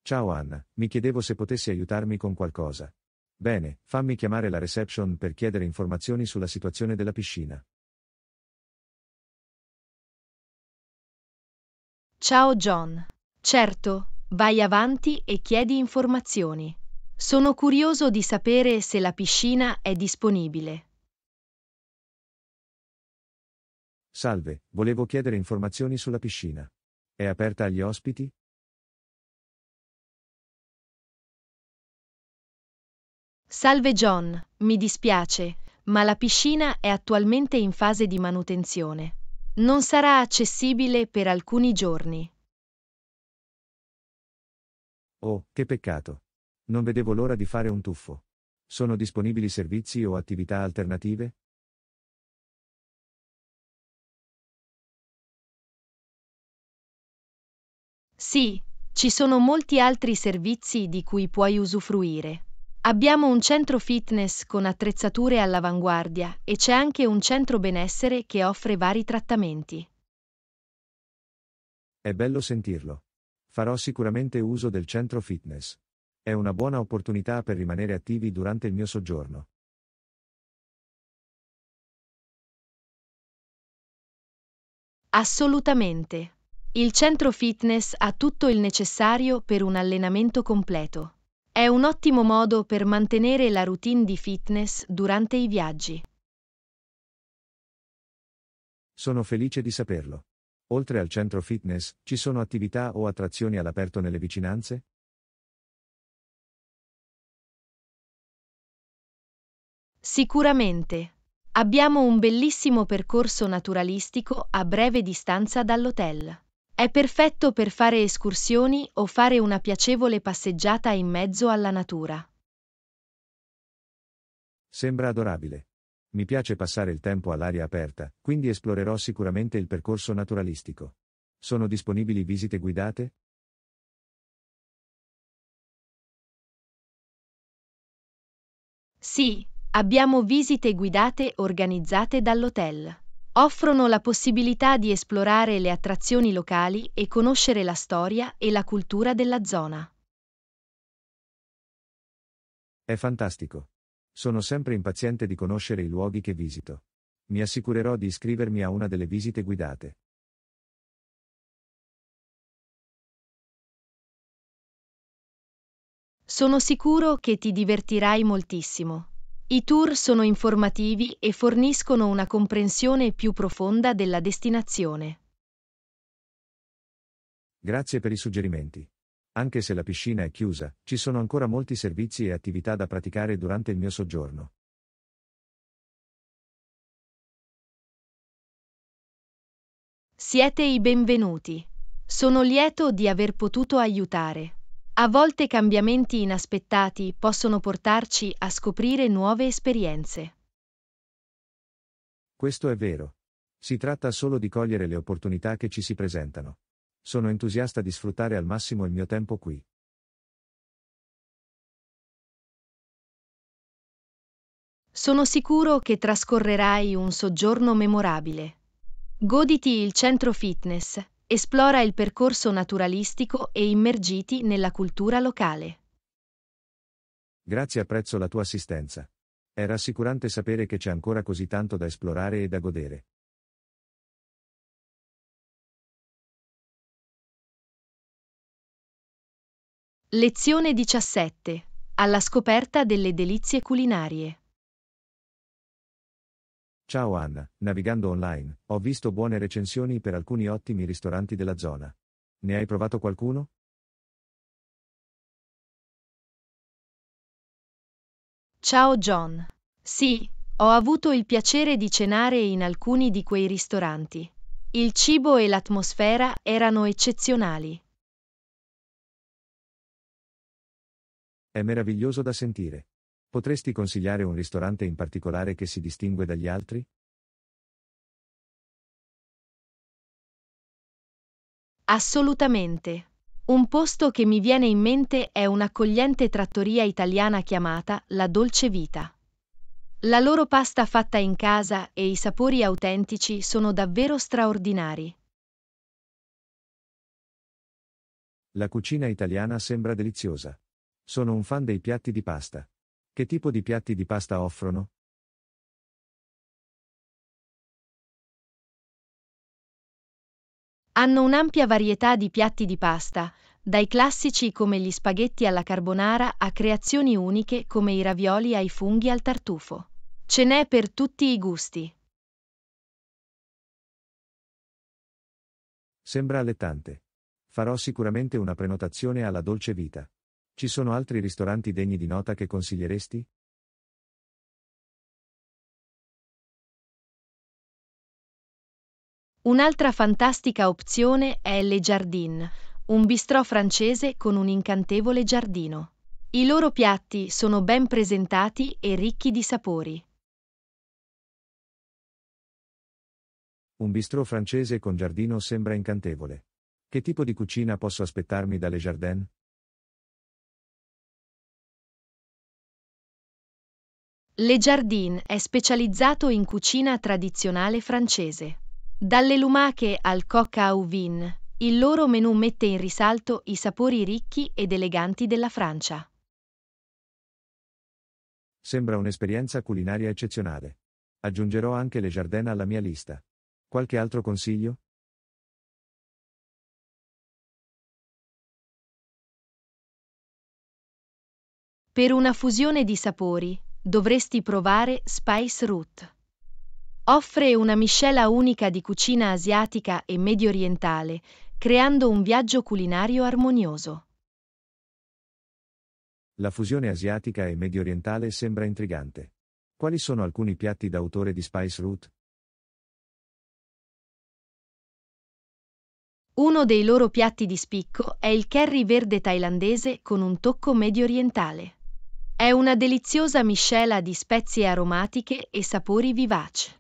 Ciao Anna, mi chiedevo se potessi aiutarmi con qualcosa. Bene, fammi chiamare la reception per chiedere informazioni sulla situazione della piscina. Ciao John. Certo, vai avanti e chiedi informazioni. Sono curioso di sapere se la piscina è disponibile. Salve, volevo chiedere informazioni sulla piscina. È aperta agli ospiti? Salve John, mi dispiace, ma la piscina è attualmente in fase di manutenzione. Non sarà accessibile per alcuni giorni. Oh, che peccato. Non vedevo l'ora di fare un tuffo. Sono disponibili servizi o attività alternative? Sì, ci sono molti altri servizi di cui puoi usufruire. Abbiamo un centro fitness con attrezzature all'avanguardia e c'è anche un centro benessere che offre vari trattamenti. È bello sentirlo. Farò sicuramente uso del centro fitness. È una buona opportunità per rimanere attivi durante il mio soggiorno. Assolutamente. Il centro fitness ha tutto il necessario per un allenamento completo. È un ottimo modo per mantenere la routine di fitness durante i viaggi. Sono felice di saperlo. Oltre al centro fitness, ci sono attività o attrazioni all'aperto nelle vicinanze? Sicuramente. Abbiamo un bellissimo percorso naturalistico a breve distanza dall'hotel. È perfetto per fare escursioni o fare una piacevole passeggiata in mezzo alla natura. Sembra adorabile. Mi piace passare il tempo all'aria aperta, quindi esplorerò sicuramente il percorso naturalistico. Sono disponibili visite guidate? Sì, abbiamo visite guidate organizzate dall'hotel. Offrono la possibilità di esplorare le attrazioni locali e conoscere la storia e la cultura della zona. È fantastico. Sono sempre impaziente di conoscere i luoghi che visito. Mi assicurerò di iscrivermi a una delle visite guidate. Sono sicuro che ti divertirai moltissimo. I tour sono informativi e forniscono una comprensione più profonda della destinazione. Grazie per i suggerimenti. Anche se la piscina è chiusa, ci sono ancora molti servizi e attività da praticare durante il mio soggiorno. Siete i benvenuti. Sono lieto di aver potuto aiutare. A volte cambiamenti inaspettati possono portarci a scoprire nuove esperienze. Questo è vero. Si tratta solo di cogliere le opportunità che ci si presentano. Sono entusiasta di sfruttare al massimo il mio tempo qui. Sono sicuro che trascorrerai un soggiorno memorabile. Goditi il centro fitness, esplora il percorso naturalistico e immergiti nella cultura locale. Grazie, apprezzo la tua assistenza. È rassicurante sapere che c'è ancora così tanto da esplorare e da godere. Lezione 17. Alla scoperta delle delizie culinarie. Ciao Anna, navigando online, ho visto buone recensioni per alcuni ottimi ristoranti della zona. Ne hai provato qualcuno? Ciao John. Sì, ho avuto il piacere di cenare in alcuni di quei ristoranti. Il cibo e l'atmosfera erano eccezionali. È meraviglioso da sentire. Potresti consigliare un ristorante in particolare che si distingue dagli altri? Assolutamente. Un posto che mi viene in mente è un'accogliente trattoria italiana chiamata La Dolce Vita. La loro pasta fatta in casa e i sapori autentici sono davvero straordinari. La cucina italiana sembra deliziosa. Sono un fan dei piatti di pasta. Che tipo di piatti di pasta offrono? Hanno un'ampia varietà di piatti di pasta, dai classici come gli spaghetti alla carbonara a creazioni uniche come i ravioli ai funghi al tartufo. Ce n'è per tutti i gusti. Sembra allettante. Farò sicuramente una prenotazione alla Dolce Vita. Ci sono altri ristoranti degni di nota che consiglieresti? Un'altra fantastica opzione è Le Jardin, un bistrò francese con un incantevole giardino. I loro piatti sono ben presentati e ricchi di sapori. Un bistrò francese con giardino sembra incantevole. Che tipo di cucina posso aspettarmi dalle Jardin? Le Jardin è specializzato in cucina tradizionale francese. Dalle lumache al coq au vin, il loro menù mette in risalto i sapori ricchi ed eleganti della Francia. Sembra un'esperienza culinaria eccezionale. Aggiungerò anche le Jardin alla mia lista. Qualche altro consiglio? Per una fusione di sapori, dovresti provare Spice Route. Offre una miscela unica di cucina asiatica e mediorientale, creando un viaggio culinario armonioso. La fusione asiatica e mediorientale sembra intrigante. Quali sono alcuni piatti d'autore di Spice Route? Uno dei loro piatti di spicco è il curry verde thailandese con un tocco mediorientale. È una deliziosa miscela di spezie aromatiche e sapori vivaci.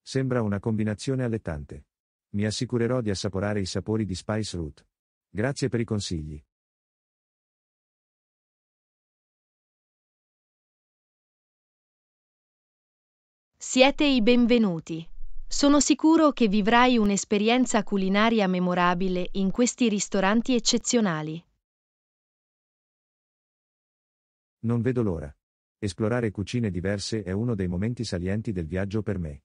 Sembra una combinazione allettante. Mi assicurerò di assaporare i sapori di Spice Route. Grazie per i consigli. Siete i benvenuti. Sono sicuro che vivrai un'esperienza culinaria memorabile in questi ristoranti eccezionali. Non vedo l'ora. Esplorare cucine diverse è uno dei momenti salienti del viaggio per me.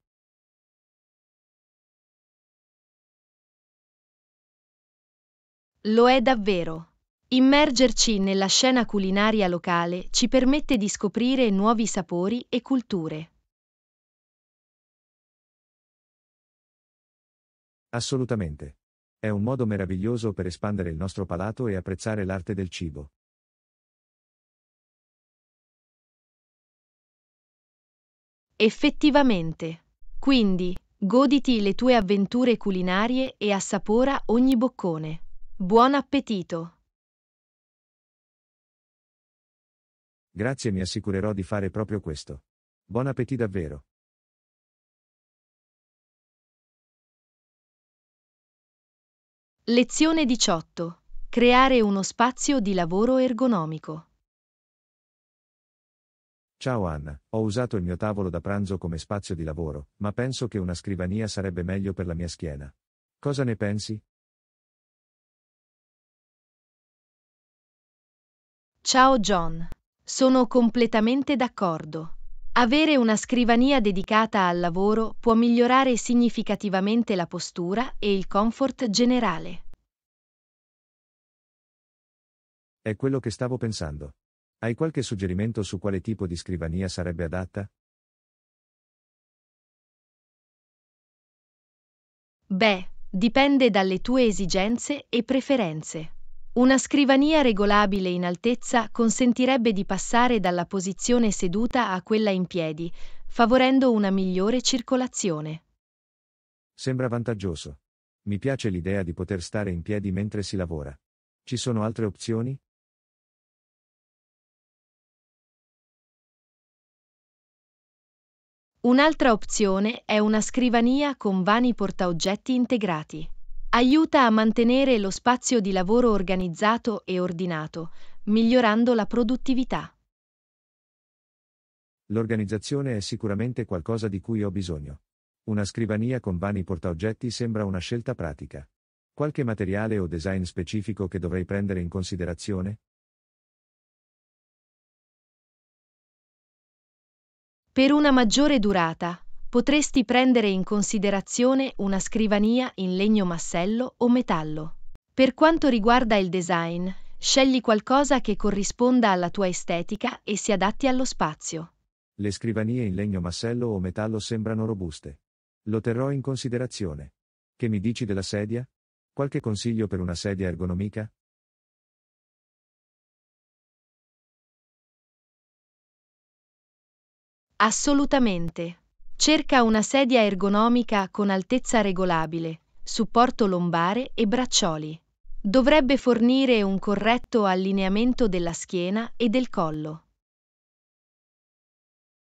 Lo è davvero. Immergerci nella scena culinaria locale ci permette di scoprire nuovi sapori e culture. Assolutamente. È un modo meraviglioso per espandere il nostro palato e apprezzare l'arte del cibo. Effettivamente. Quindi, goditi le tue avventure culinarie e assapora ogni boccone. Buon appetito! Grazie, mi assicurerò di fare proprio questo. Buon appetito davvero. Lezione 18. Creare uno spazio di lavoro ergonomico. Ciao Anna, ho usato il mio tavolo da pranzo come spazio di lavoro, ma penso che una scrivania sarebbe meglio per la mia schiena. Cosa ne pensi? Ciao John. Sono completamente d'accordo. Avere una scrivania dedicata al lavoro può migliorare significativamente la postura e il comfort generale. È quello che stavo pensando. Hai qualche suggerimento su quale tipo di scrivania sarebbe adatta? Beh, dipende dalle tue esigenze e preferenze. Una scrivania regolabile in altezza consentirebbe di passare dalla posizione seduta a quella in piedi, favorendo una migliore circolazione. Sembra vantaggioso. Mi piace l'idea di poter stare in piedi mentre si lavora. Ci sono altre opzioni? Un'altra opzione è una scrivania con vani portaoggetti integrati. Aiuta a mantenere lo spazio di lavoro organizzato e ordinato, migliorando la produttività. L'organizzazione è sicuramente qualcosa di cui ho bisogno. Una scrivania con vani portaoggetti sembra una scelta pratica. Qualche materiale o design specifico che dovrei prendere in considerazione? Per una maggiore durata, potresti prendere in considerazione una scrivania in legno massello o metallo. Per quanto riguarda il design, scegli qualcosa che corrisponda alla tua estetica e si adatti allo spazio. Le scrivanie in legno massello o metallo sembrano robuste. Lo terrò in considerazione. Che mi dici della sedia? Qualche consiglio per una sedia ergonomica? Assolutamente. Cerca una sedia ergonomica con altezza regolabile, supporto lombare e braccioli. Dovrebbe fornire un corretto allineamento della schiena e del collo.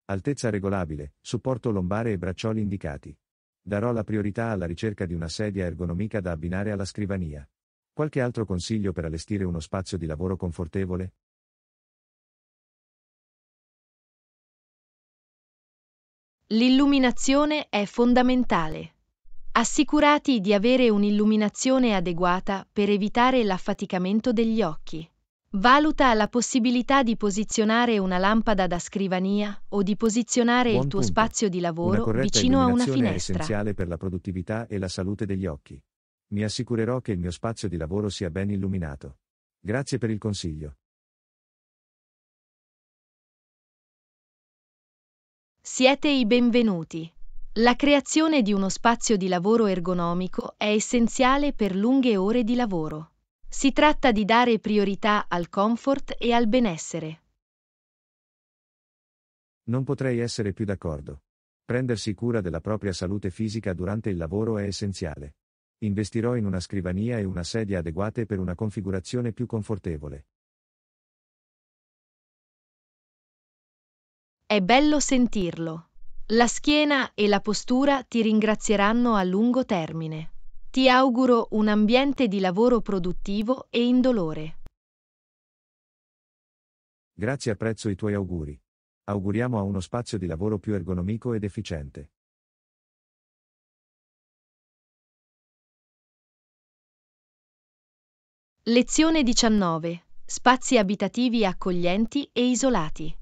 Altezza regolabile, supporto lombare e braccioli indicati. Darò la priorità alla ricerca di una sedia ergonomica da abbinare alla scrivania. Qualche altro consiglio per allestire uno spazio di lavoro confortevole? L'illuminazione è fondamentale. Assicurati di avere un'illuminazione adeguata per evitare l'affaticamento degli occhi. Valuta la possibilità di posizionare una lampada da scrivania o di posizionare il Buon tuo punto. spazio di Una lavoro corretta vicino a una illuminazione è finestra. essenziale per la produttività e la salute degli occhi. Mi assicurerò che il mio spazio di lavoro sia ben illuminato. Grazie per il consiglio. Siete i benvenuti. La creazione di uno spazio di lavoro ergonomico è essenziale per lunghe ore di lavoro. Si tratta di dare priorità al comfort e al benessere. Non potrei essere più d'accordo. Prendersi cura della propria salute fisica durante il lavoro è essenziale. Investirò in una scrivania e una sedia adeguate per una configurazione più confortevole. È bello sentirlo. La schiena e la postura ti ringrazieranno a lungo termine. Ti auguro un ambiente di lavoro produttivo e indolore. Grazie, apprezzo i tuoi auguri. Auguriamo a uno spazio di lavoro più ergonomico ed efficiente. Lezione 19. Spazi abitativi accoglienti e isolati.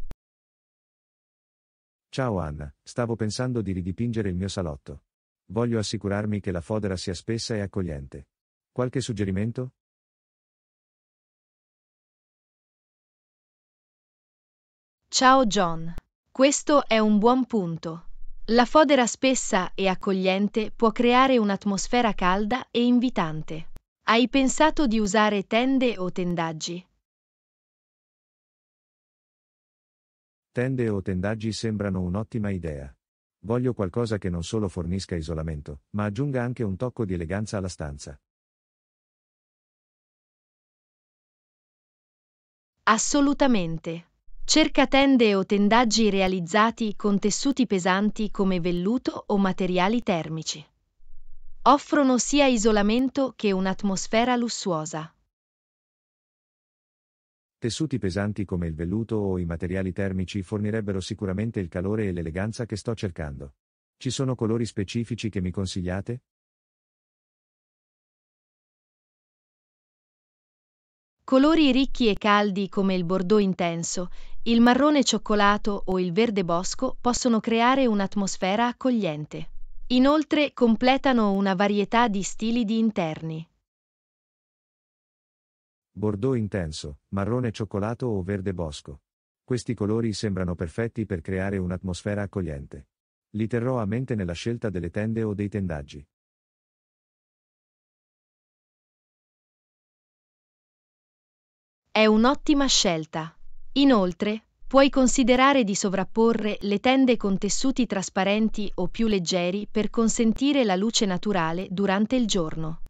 Ciao Anna, stavo pensando di ridipingere il mio salotto. Voglio assicurarmi che la fodera sia spessa e accogliente. Qualche suggerimento? Ciao John. Questo è un buon punto. La fodera spessa e accogliente può creare un'atmosfera calda e invitante. Hai pensato di usare tende o tendaggi? Tende o tendaggi sembrano un'ottima idea. Voglio qualcosa che non solo fornisca isolamento, ma aggiunga anche un tocco di eleganza alla stanza. Assolutamente. Cerca tende o tendaggi realizzati con tessuti pesanti come velluto o materiali termici. Offrono sia isolamento che un'atmosfera lussuosa. Tessuti pesanti come il velluto o i materiali termici fornirebbero sicuramente il calore e l'eleganza che sto cercando. Ci sono colori specifici che mi consigliate? Colori ricchi e caldi come il bordeaux intenso, il marrone cioccolato o il verde bosco possono creare un'atmosfera accogliente. Inoltre completano una varietà di stili di interni. Bordeaux intenso, marrone cioccolato o verde bosco. Questi colori sembrano perfetti per creare un'atmosfera accogliente. Li terrò a mente nella scelta delle tende o dei tendaggi. È un'ottima scelta. Inoltre, puoi considerare di sovrapporre le tende con tessuti trasparenti o più leggeri per consentire la luce naturale durante il giorno.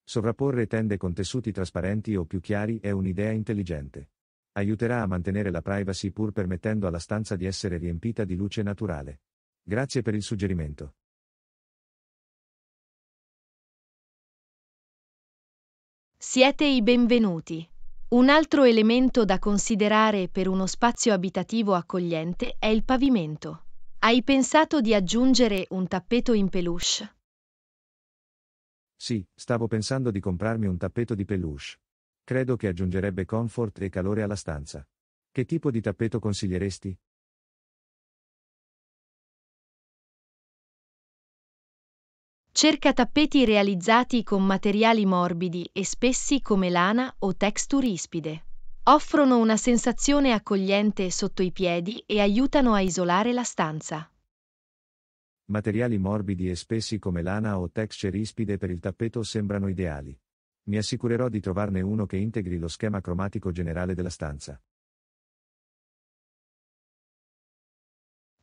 Sovrapporre tende con tessuti trasparenti o più chiari è un'idea intelligente. Aiuterà a mantenere la privacy pur permettendo alla stanza di essere riempita di luce naturale. Grazie per il suggerimento. Siete i benvenuti. Un altro elemento da considerare per uno spazio abitativo accogliente è il pavimento. Hai pensato di aggiungere un tappeto in peluche? Sì, stavo pensando di comprarmi un tappeto di peluche. Credo che aggiungerebbe comfort e calore alla stanza. Che tipo di tappeto consiglieresti? Cerca tappeti realizzati con materiali morbidi e spessi come lana o texture ispide. Offrono una sensazione accogliente sotto i piedi e aiutano a isolare la stanza. Materiali morbidi e spessi come lana o texture ispide per il tappeto sembrano ideali. Mi assicurerò di trovarne uno che integri lo schema cromatico generale della stanza.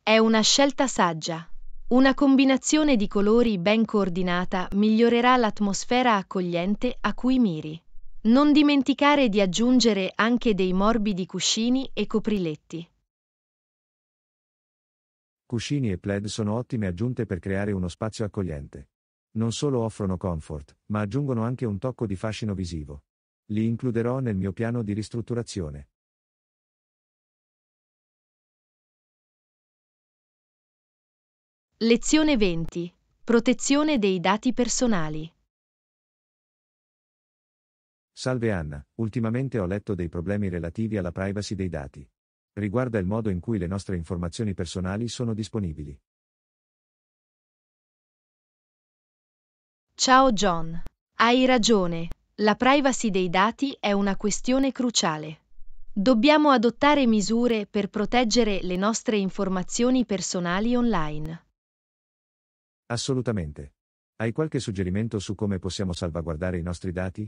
È una scelta saggia. Una combinazione di colori ben coordinata migliorerà l'atmosfera accogliente a cui miri. Non dimenticare di aggiungere anche dei morbidi cuscini e copriletti. Cuscini e plaid sono ottime aggiunte per creare uno spazio accogliente. Non solo offrono comfort, ma aggiungono anche un tocco di fascino visivo. Li includerò nel mio piano di ristrutturazione. Lezione 20. Protezione dei dati personali. Salve Anna, ultimamente ho letto dei problemi relativi alla privacy dei dati. Riguarda il modo in cui le nostre informazioni personali sono disponibili. Ciao John. Hai ragione, la privacy dei dati è una questione cruciale. Dobbiamo adottare misure per proteggere le nostre informazioni personali online. Assolutamente. Hai qualche suggerimento su come possiamo salvaguardare i nostri dati?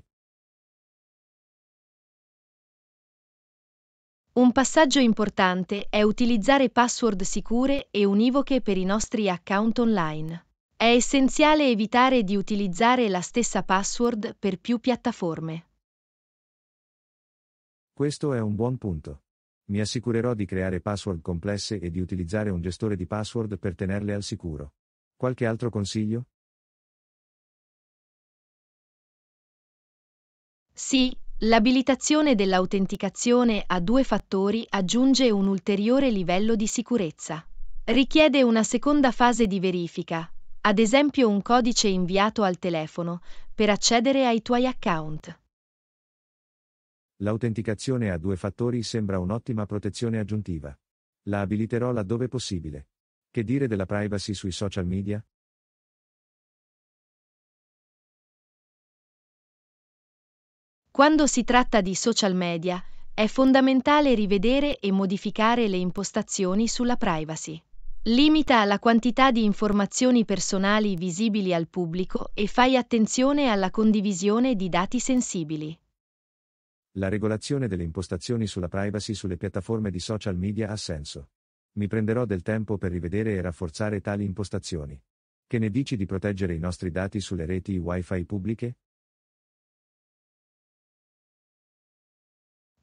Un passaggio importante è utilizzare password sicure e univoche per i nostri account online. È essenziale evitare di utilizzare la stessa password per più piattaforme. Questo è un buon punto. Mi assicurerò di creare password complesse e di utilizzare un gestore di password per tenerle al sicuro. Qualche altro consiglio? Sì, l'abilitazione dell'autenticazione a due fattori aggiunge un ulteriore livello di sicurezza. Richiede una seconda fase di verifica, ad esempio un codice inviato al telefono, per accedere ai tuoi account. L'autenticazione a due fattori sembra un'ottima protezione aggiuntiva. La abiliterò laddove possibile. Che dire della privacy sui social media? Quando si tratta di social media, È fondamentale rivedere e modificare le impostazioni sulla privacy. Limita la quantità di informazioni personali visibili al pubblico e fai attenzione alla condivisione di dati sensibili. La regolazione delle impostazioni sulla privacy sulle piattaforme di social media ha senso. Mi prenderò del tempo per rivedere e rafforzare tali impostazioni. Che ne dici di proteggere i nostri dati sulle reti Wi-Fi pubbliche?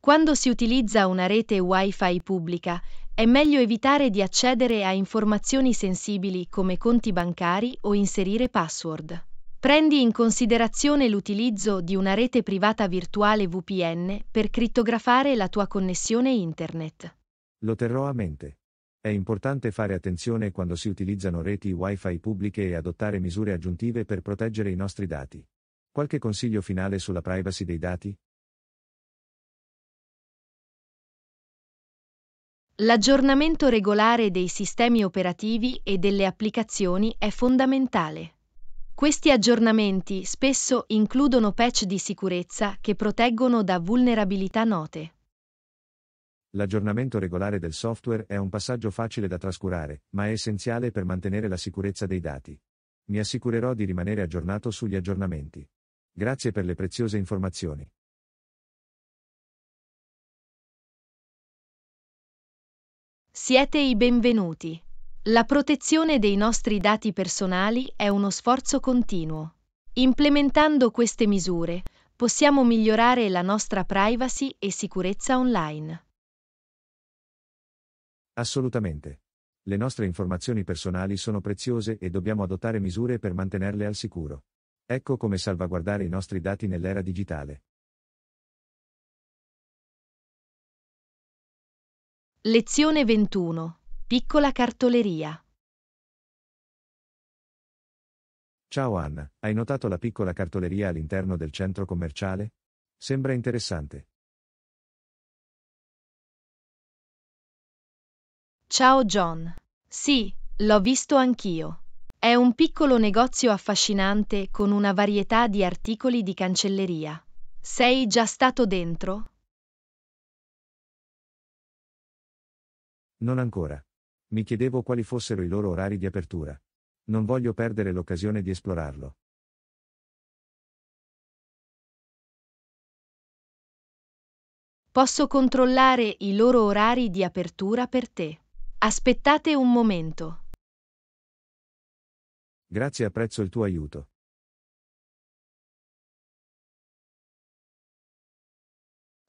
Quando si utilizza una rete Wi-Fi pubblica, è meglio evitare di accedere a informazioni sensibili come conti bancari o inserire password. Prendi in considerazione l'utilizzo di una rete privata virtuale VPN per crittografare la tua connessione internet. Lo terrò a mente. È importante fare attenzione quando si utilizzano reti Wi-Fi pubbliche e adottare misure aggiuntive per proteggere i nostri dati. Qualche consiglio finale sulla privacy dei dati? L'aggiornamento regolare dei sistemi operativi e delle applicazioni è fondamentale. Questi aggiornamenti spesso includono patch di sicurezza che proteggono da vulnerabilità note. L'aggiornamento regolare del software è un passaggio facile da trascurare, ma è essenziale per mantenere la sicurezza dei dati. Mi assicurerò di rimanere aggiornato sugli aggiornamenti. Grazie per le preziose informazioni. Siete i benvenuti. La protezione dei nostri dati personali è uno sforzo continuo. Implementando queste misure, possiamo migliorare la nostra privacy e sicurezza online. Assolutamente. Le nostre informazioni personali sono preziose e dobbiamo adottare misure per mantenerle al sicuro. Ecco come salvaguardare i nostri dati nell'era digitale. Lezione 21. Piccola cartoleria. Ciao Anna, hai notato la piccola cartoleria all'interno del centro commerciale? Sembra interessante. Ciao John. Sì, l'ho visto anch'io. È un piccolo negozio affascinante con una varietà di articoli di cancelleria. Sei già stato dentro? Non ancora. Mi chiedevo quali fossero i loro orari di apertura. Non voglio perdere l'occasione di esplorarlo. Posso controllare i loro orari di apertura per te. Aspettate un momento. Grazie, apprezzo il tuo aiuto.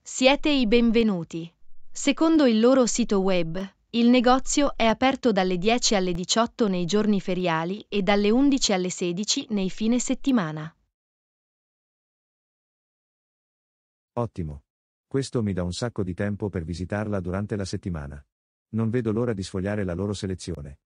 Siete i benvenuti. Secondo il loro sito web, il negozio è aperto dalle 10 alle 18 nei giorni feriali e dalle 11 alle 16 nei fine settimana. Ottimo. Questo mi dà un sacco di tempo per visitarla durante la settimana. Non vedo l'ora di sfogliare la loro selezione.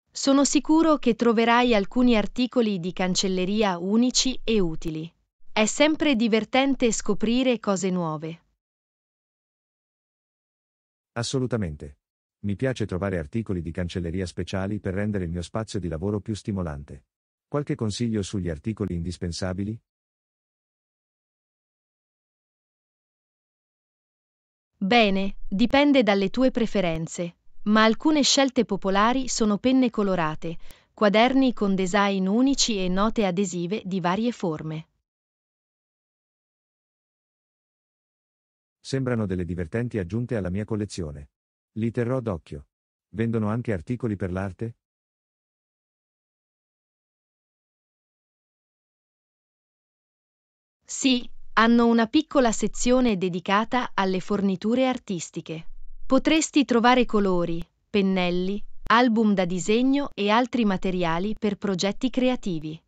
Sono sicuro che troverai alcuni articoli di cancelleria unici e utili. È sempre divertente scoprire cose nuove. Assolutamente. Mi piace trovare articoli di cancelleria speciali per rendere il mio spazio di lavoro più stimolante. Qualche consiglio sugli articoli indispensabili? Bene, dipende dalle tue preferenze, ma alcune scelte popolari sono penne colorate, quaderni con design unici e note adesive di varie forme. Sembrano delle divertenti aggiunte alla mia collezione. Li terrò d'occhio. Vendono anche articoli per l'arte? Sì, hanno una piccola sezione dedicata alle forniture artistiche. Potresti trovare colori, pennelli, album da disegno e altri materiali per progetti creativi.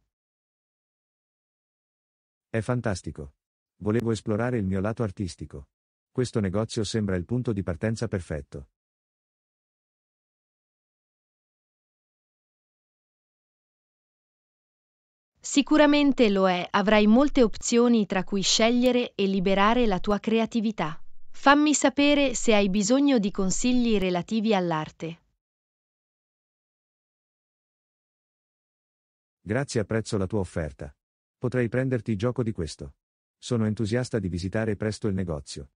È fantastico. Volevo esplorare il mio lato artistico. Questo negozio sembra il punto di partenza perfetto. Sicuramente lo è, avrai molte opzioni tra cui scegliere e liberare la tua creatività. Fammi sapere se hai bisogno di consigli relativi all'arte. Grazie, apprezzo la tua offerta. Potrei prenderti gioco di questo. Sono entusiasta di visitare presto il negozio.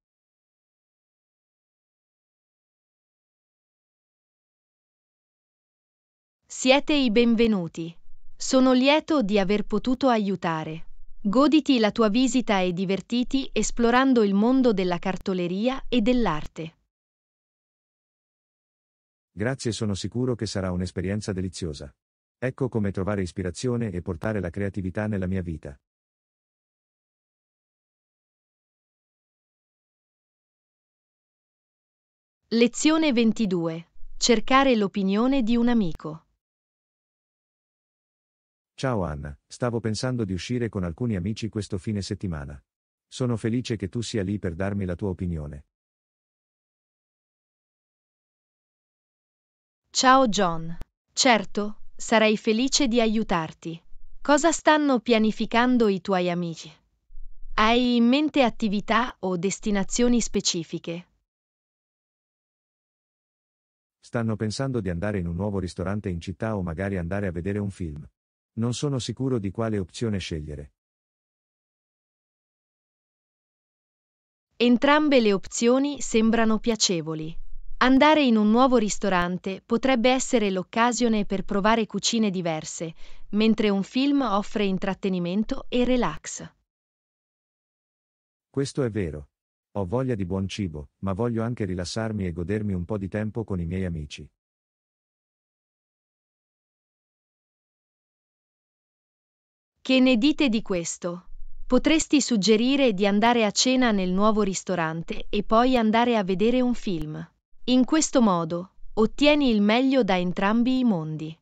Siete i benvenuti. Sono lieto di aver potuto aiutare. Goditi la tua visita e divertiti esplorando il mondo della cartoleria e dell'arte. Grazie, sono sicuro che sarà un'esperienza deliziosa. Ecco come trovare ispirazione e portare la creatività nella mia vita. Lezione 22. Cercare l'opinione di un amico. Ciao Anna, stavo pensando di uscire con alcuni amici questo fine settimana. Sono felice che tu sia lì per darmi la tua opinione. Ciao John. Certo, sarei felice di aiutarti. Cosa stanno pianificando i tuoi amici? Hai in mente attività o destinazioni specifiche? Stanno pensando di andare in un nuovo ristorante in città o magari andare a vedere un film. Non sono sicuro di quale opzione scegliere. Entrambe le opzioni sembrano piacevoli. Andare in un nuovo ristorante potrebbe essere l'occasione per provare cucine diverse, mentre un film offre intrattenimento e relax. Questo è vero. Ho voglia di buon cibo, ma voglio anche rilassarmi e godermi un po' di tempo con i miei amici. Che ne dite di questo? Potresti suggerire di andare a cena nel nuovo ristorante e poi andare a vedere un film. In questo modo, ottieni il meglio da entrambi i mondi.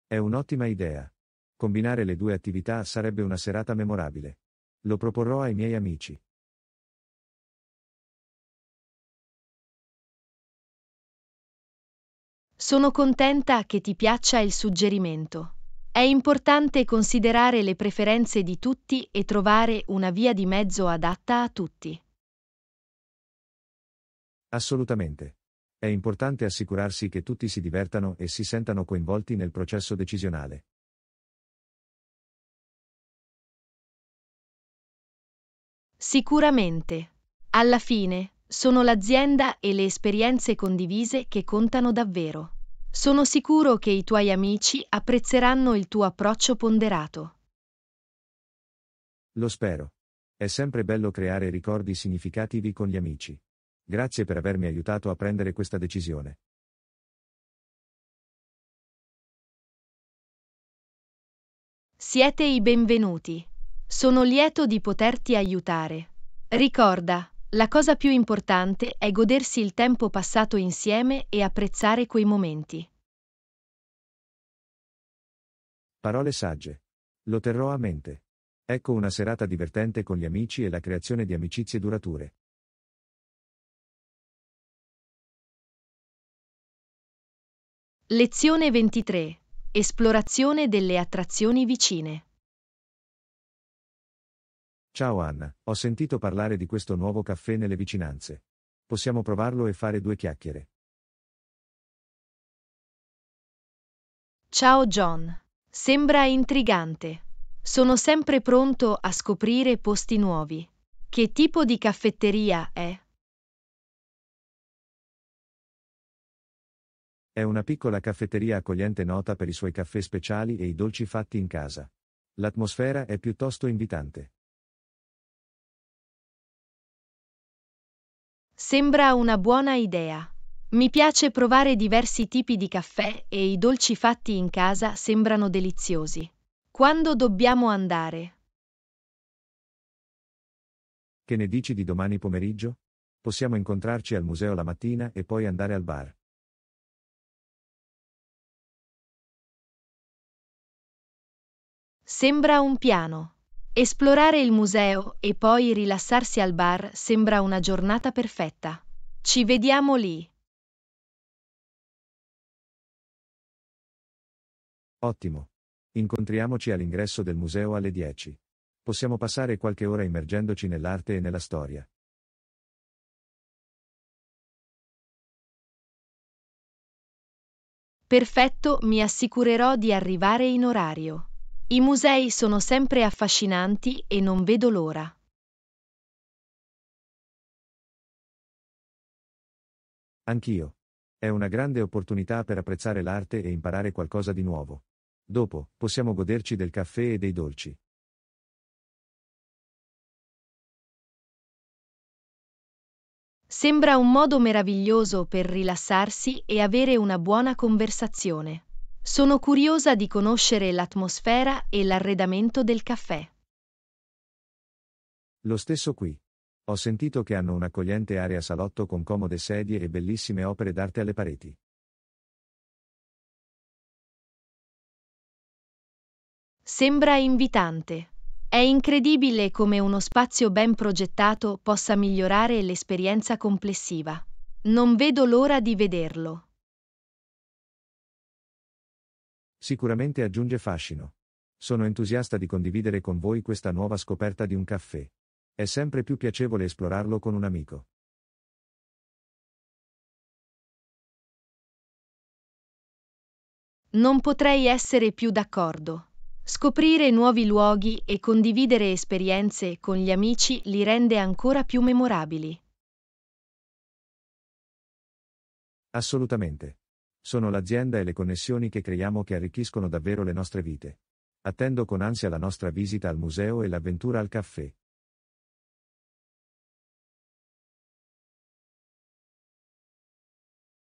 È un'ottima idea. Combinare le due attività sarebbe una serata memorabile. Lo proporrò ai miei amici. Sono contenta che ti piaccia il suggerimento. È importante considerare le preferenze di tutti e trovare una via di mezzo adatta a tutti. Assolutamente. È importante assicurarsi che tutti si divertano e si sentano coinvolti nel processo decisionale. Sicuramente. Alla fine, sono l'azienda e le esperienze condivise che contano davvero. Sono sicuro che i tuoi amici apprezzeranno il tuo approccio ponderato. Lo spero. È sempre bello creare ricordi significativi con gli amici. Grazie per avermi aiutato a prendere questa decisione. Siete i benvenuti. Sono lieto di poterti aiutare. Ricorda, la cosa più importante è godersi il tempo passato insieme e apprezzare quei momenti. Parole sagge. Lo terrò a mente. Ecco una serata divertente con gli amici e la creazione di amicizie durature. Lezione 23. Esplorazione delle attrazioni vicine. Ciao Anna, ho sentito parlare di questo nuovo caffè nelle vicinanze. Possiamo provarlo e fare due chiacchiere. Ciao John. Sembra intrigante. Sono sempre pronto a scoprire posti nuovi. Che tipo di caffetteria è? È una piccola caffetteria accogliente nota per i suoi caffè speciali e i dolci fatti in casa. L'atmosfera è piuttosto invitante. Sembra una buona idea. Mi piace provare diversi tipi di caffè e i dolci fatti in casa sembrano deliziosi. Quando dobbiamo andare? Che ne dici di domani pomeriggio? Possiamo incontrarci al museo la mattina e poi andare al bar. Sembra un piano. Esplorare il museo e poi rilassarsi al bar sembra una giornata perfetta. Ci vediamo lì. Ottimo. Incontriamoci all'ingresso del museo alle 10. Possiamo passare qualche ora immergendoci nell'arte e nella storia. Perfetto, mi assicurerò di arrivare in orario. I musei sono sempre affascinanti e non vedo l'ora. Anch'io. È una grande opportunità per apprezzare l'arte e imparare qualcosa di nuovo. Dopo, possiamo goderci del caffè e dei dolci. Sembra un modo meraviglioso per rilassarsi e avere una buona conversazione. Sono curiosa di conoscere l'atmosfera e l'arredamento del caffè. Lo stesso qui. Ho sentito che hanno un'accogliente area salotto con comode sedie e bellissime opere d'arte alle pareti. Sembra invitante. È incredibile come uno spazio ben progettato possa migliorare l'esperienza complessiva. Non vedo l'ora di vederlo. Sicuramente aggiunge fascino. Sono entusiasta di condividere con voi questa nuova scoperta di un caffè. È sempre più piacevole esplorarlo con un amico. Non potrei essere più d'accordo. Scoprire nuovi luoghi e condividere esperienze con gli amici li rende ancora più memorabili. Assolutamente. Sono l'azienda e le connessioni che creiamo che arricchiscono davvero le nostre vite. Attendo con ansia la nostra visita al museo e l'avventura al caffè.